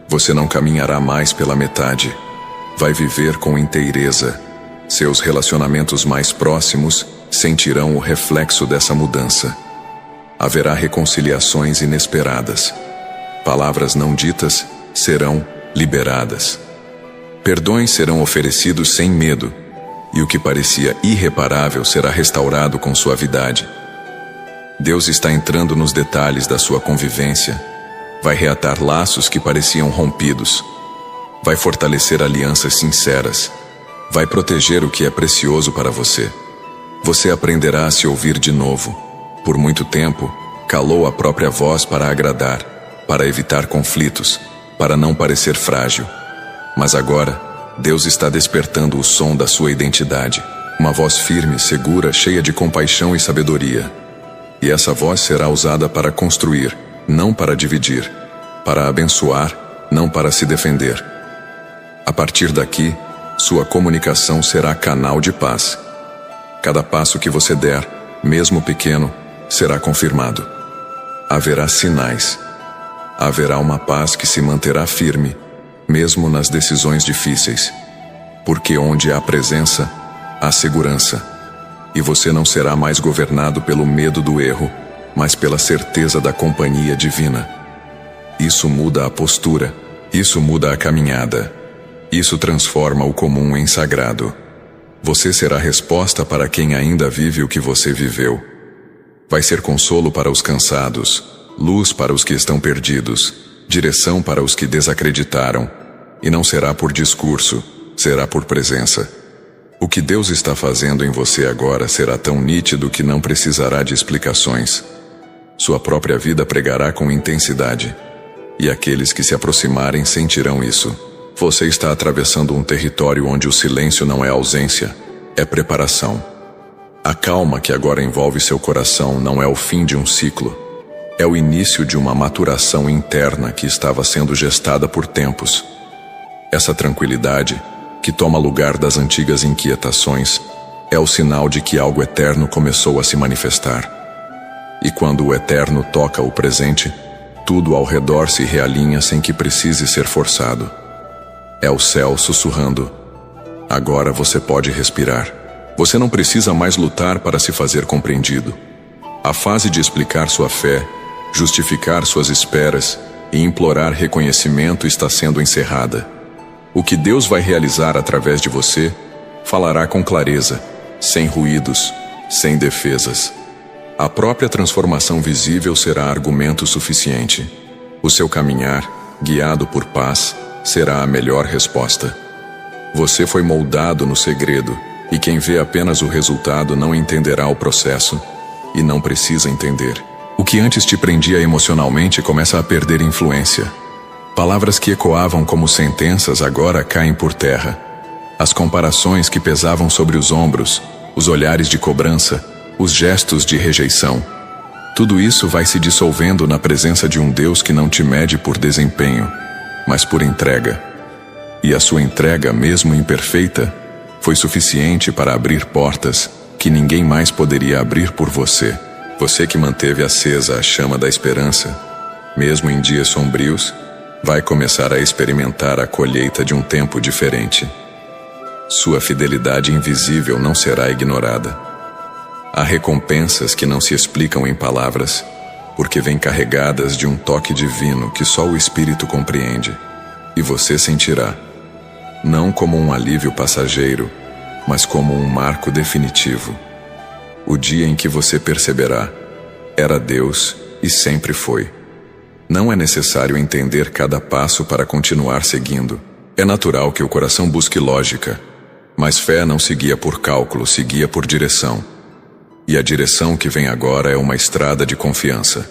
Você não caminhará mais pela metade. Vai viver com inteireza. Seus relacionamentos mais próximos sentirão o reflexo dessa mudança. Haverá reconciliações inesperadas. Palavras não ditas serão liberadas. Perdões serão oferecidos sem medo, e o que parecia irreparável será restaurado com suavidade. Deus está entrando nos detalhes da sua convivência. Vai reatar laços que pareciam rompidos. Vai fortalecer alianças sinceras. Vai proteger o que é precioso para você. Você aprenderá a se ouvir de novo. Por muito tempo, calou a própria voz para agradar, para evitar conflitos, para não parecer frágil. Mas agora, Deus está despertando o som da sua identidade. Uma voz firme, segura, cheia de compaixão e sabedoria. E essa voz será usada para construir, não para dividir, para abençoar, não para se defender. A partir daqui, sua comunicação será canal de paz. Cada passo que você der, mesmo pequeno, será confirmado. Haverá sinais. Haverá uma paz que se manterá firme, mesmo nas decisões difíceis. Porque onde há presença, há segurança. E você não será mais governado pelo medo do erro, mas pela certeza da companhia divina. Isso muda a postura, isso muda a caminhada. Isso transforma o comum em sagrado. Você será resposta para quem ainda vive o que você viveu. Vai ser consolo para os cansados, luz para os que estão perdidos, direção para os que desacreditaram. E não será por discurso, será por presença. O que Deus está fazendo em você agora será tão nítido que não precisará de explicações. Sua própria vida pregará com intensidade. E aqueles que se aproximarem sentirão isso. Você está atravessando um território onde o silêncio não é ausência, é preparação. A calma que agora envolve seu coração não é o fim de um ciclo. É o início de uma maturação interna que estava sendo gestada por tempos. Essa tranquilidade, que toma lugar das antigas inquietações, é o sinal de que algo eterno começou a se manifestar. E quando o eterno toca o presente, tudo ao redor se realinha sem que precise ser forçado. É o céu sussurrando. Agora você pode respirar. Você não precisa mais lutar para se fazer compreendido. A fase de explicar sua fé, justificar suas esperas e implorar reconhecimento está sendo encerrada. O que Deus vai realizar através de você falará com clareza, sem ruídos, sem defesas. A própria transformação visível será argumento suficiente. O seu caminhar, guiado por paz, será a melhor resposta. Você foi moldado no segredo, e quem vê apenas o resultado não entenderá o processo, e não precisa entender. O que antes te prendia emocionalmente começa a perder influência. Palavras que ecoavam como sentenças agora caem por terra. As comparações que pesavam sobre os ombros, os olhares de cobrança, os gestos de rejeição. Tudo isso vai se dissolvendo na presença de um Deus que não te mede por desempenho, mas por entrega. E a sua entrega, mesmo imperfeita, foi suficiente para abrir portas que ninguém mais poderia abrir por você. Você que manteve acesa a chama da esperança, mesmo em dias sombrios, vai começar a experimentar a colheita de um tempo diferente. Sua fidelidade invisível não será ignorada. Há recompensas que não se explicam em palavras, porque vêm carregadas de um toque divino que só o Espírito compreende, e você sentirá, não como um alívio passageiro, mas como um marco definitivo. O dia em que você perceberá, era Deus e sempre foi. Não é necessário entender cada passo para continuar seguindo. É natural que o coração busque lógica, mas fé não se guia por cálculo, se guia por direção. E a direção que vem agora é uma estrada de confiança.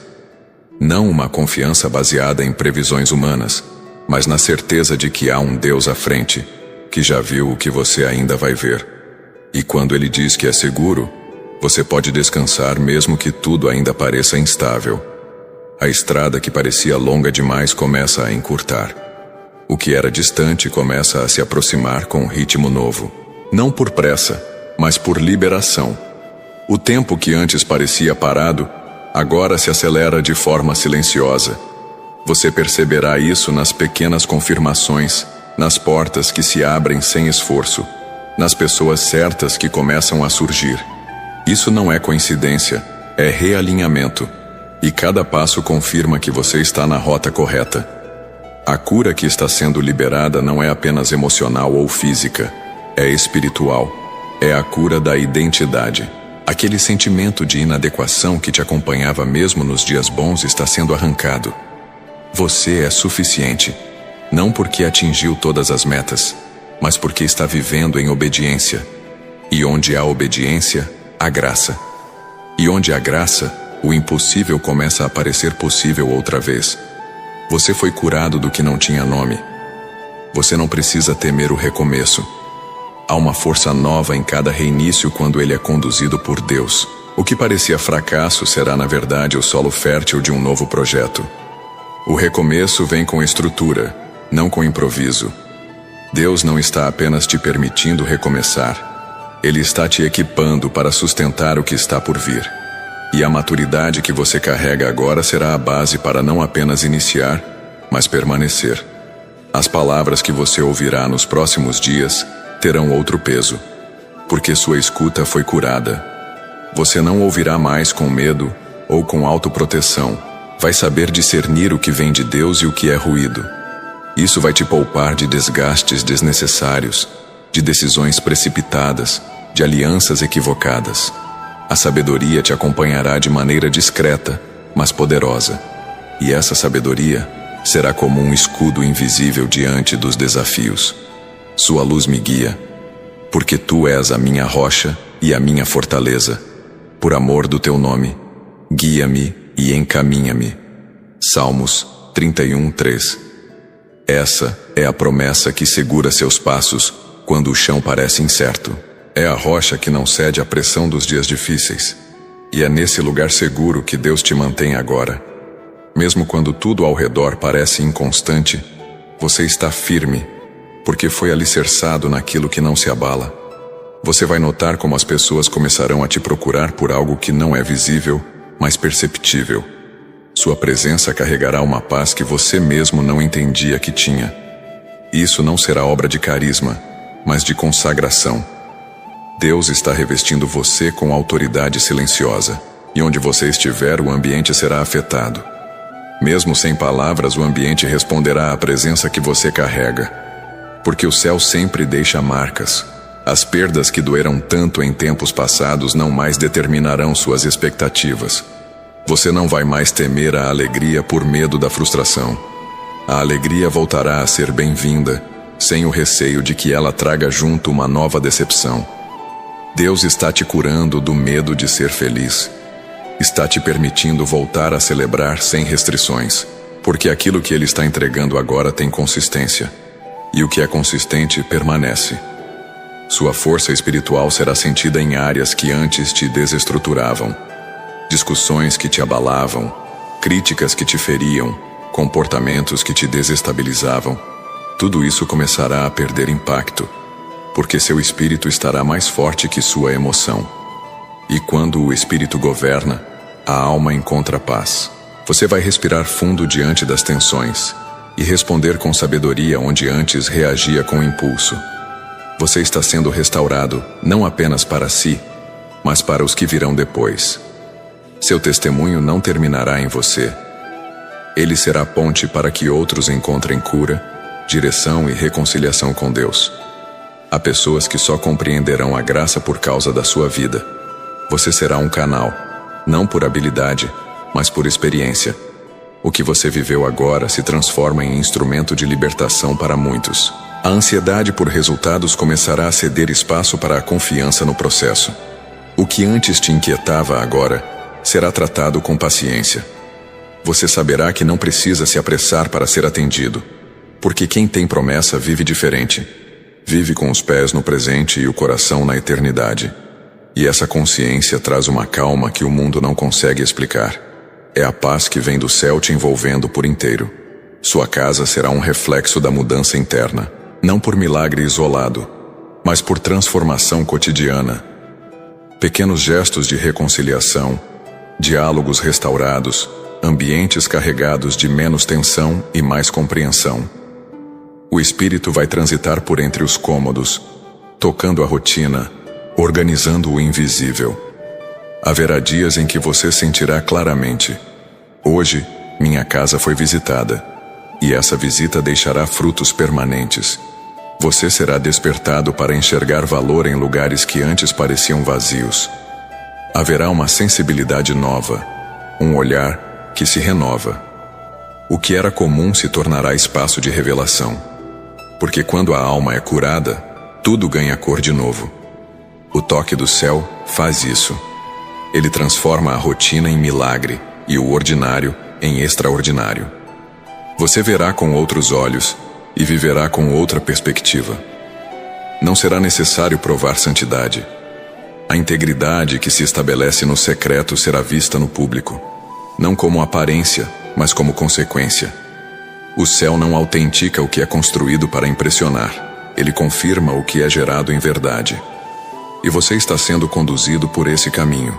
Não uma confiança baseada em previsões humanas, mas na certeza de que há um Deus à frente, que já viu o que você ainda vai ver. E quando Ele diz que é seguro, você pode descansar mesmo que tudo ainda pareça instável. A estrada que parecia longa demais começa a encurtar. O que era distante começa a se aproximar com um ritmo novo. Não por pressa, mas por liberação. O tempo que antes parecia parado, agora se acelera de forma silenciosa. Você perceberá isso nas pequenas confirmações, nas portas que se abrem sem esforço, nas pessoas certas que começam a surgir. Isso não é coincidência, é realinhamento. E cada passo confirma que você está na rota correta. A cura que está sendo liberada não é apenas emocional ou física, é espiritual. É a cura da identidade. Aquele sentimento de inadequação que te acompanhava mesmo nos dias bons está sendo arrancado. Você é suficiente, não porque atingiu todas as metas, mas porque está vivendo em obediência. E onde há obediência, há graça. E onde há graça, o impossível começa a parecer possível outra vez. Você foi curado do que não tinha nome. Você não precisa temer o recomeço. Há uma força nova em cada reinício quando ele é conduzido por Deus. O que parecia fracasso será, na verdade, o solo fértil de um novo projeto. O recomeço vem com estrutura, não com improviso. Deus não está apenas te permitindo recomeçar. Ele está te equipando para sustentar o que está por vir. E a maturidade que você carrega agora será a base para não apenas iniciar, mas permanecer. As palavras que você ouvirá nos próximos dias terão outro peso, porque sua escuta foi curada. Você não ouvirá mais com medo ou com autoproteção. Vai saber discernir o que vem de Deus e o que é ruído. Isso vai te poupar de desgastes desnecessários, de decisões precipitadas, de alianças equivocadas. A sabedoria te acompanhará de maneira discreta, mas poderosa. E essa sabedoria será como um escudo invisível diante dos desafios. Sua luz me guia, porque tu és a minha rocha e a minha fortaleza. Por amor do teu nome, guia-me e encaminha-me. Salmos 31:3. Essa é a promessa que segura seus passos quando o chão parece incerto. É a rocha que não cede à pressão dos dias difíceis. E é nesse lugar seguro que Deus te mantém agora. Mesmo quando tudo ao redor parece inconstante, você está firme, porque foi alicerçado naquilo que não se abala. Você vai notar como as pessoas começarão a te procurar por algo que não é visível, mas perceptível. Sua presença carregará uma paz que você mesmo não entendia que tinha. Isso não será obra de carisma, mas de consagração. Deus está revestindo você com autoridade silenciosa, e onde você estiver, o ambiente será afetado. Mesmo sem palavras, o ambiente responderá à presença que você carrega. Porque o céu sempre deixa marcas. As perdas que doeram tanto em tempos passados não mais determinarão suas expectativas. Você não vai mais temer a alegria por medo da frustração. A alegria voltará a ser bem-vinda, sem o receio de que ela traga junto uma nova decepção. Deus está te curando do medo de ser feliz. Está te permitindo voltar a celebrar sem restrições, porque aquilo que Ele está entregando agora tem consistência. E o que é consistente permanece. Sua força espiritual será sentida em áreas que antes te desestruturavam. Discussões que te abalavam, críticas que te feriam, comportamentos que te desestabilizavam. Tudo isso começará a perder impacto, porque seu espírito estará mais forte que sua emoção. E quando o espírito governa, a alma encontra paz. Você vai respirar fundo diante das tensões e responder com sabedoria onde antes reagia com impulso. Você está sendo restaurado não apenas para si, mas para os que virão depois. Seu testemunho não terminará em você. Ele será ponte para que outros encontrem cura, direção e reconciliação com Deus. Há pessoas que só compreenderão a graça por causa da sua vida. Você será um canal, não por habilidade, mas por experiência. O que você viveu agora se transforma em instrumento de libertação para muitos. A ansiedade por resultados começará a ceder espaço para a confiança no processo. O que antes te inquietava agora será tratado com paciência. Você saberá que não precisa se apressar para ser atendido, porque quem tem promessa vive diferente. Vive com os pés no presente e o coração na eternidade. E essa consciência traz uma calma que o mundo não consegue explicar. É a paz que vem do céu te envolvendo por inteiro. Sua casa será um reflexo da mudança interna. Não por milagre isolado, mas por transformação cotidiana. Pequenos gestos de reconciliação, diálogos restaurados, ambientes carregados de menos tensão e mais compreensão. O espírito vai transitar por entre os cômodos, tocando a rotina, organizando o invisível. Haverá dias em que você sentirá claramente: hoje, minha casa foi visitada, e essa visita deixará frutos permanentes. Você será despertado para enxergar valor em lugares que antes pareciam vazios. Haverá uma sensibilidade nova, um olhar que se renova. O que era comum se tornará espaço de revelação. Porque quando a alma é curada, tudo ganha cor de novo. O toque do céu faz isso. Ele transforma a rotina em milagre e o ordinário em extraordinário. Você verá com outros olhos e viverá com outra perspectiva. Não será necessário provar santidade. A integridade que se estabelece no secreto será vista no público, não como aparência, mas como consequência. O céu não autentica o que é construído para impressionar. Ele confirma o que é gerado em verdade. E você está sendo conduzido por esse caminho.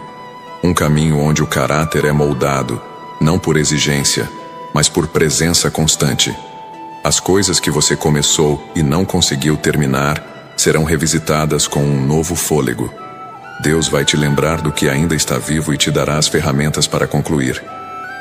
Um caminho onde o caráter é moldado, não por exigência, mas por presença constante. As coisas que você começou e não conseguiu terminar serão revisitadas com um novo fôlego. Deus vai te lembrar do que ainda está vivo e te dará as ferramentas para concluir.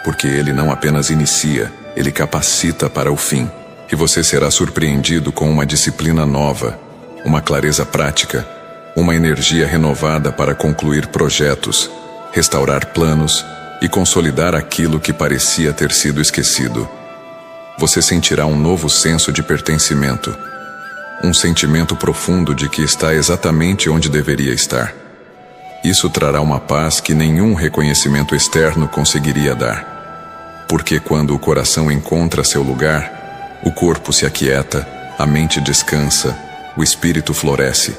Porque Ele não apenas inicia, Ele capacita para o fim. E você será surpreendido com uma disciplina nova, uma clareza prática, uma energia renovada para concluir projetos, restaurar planos e consolidar aquilo que parecia ter sido esquecido. Você sentirá um novo senso de pertencimento, um sentimento profundo de que está exatamente onde deveria estar. Isso trará uma paz que nenhum reconhecimento externo conseguiria dar. Porque quando o coração encontra seu lugar, o corpo se aquieta, a mente descansa, o espírito floresce.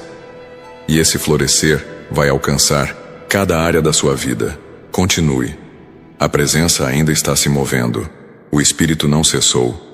E esse florescer vai alcançar cada área da sua vida. Continue. A presença ainda está se movendo. O espírito não cessou.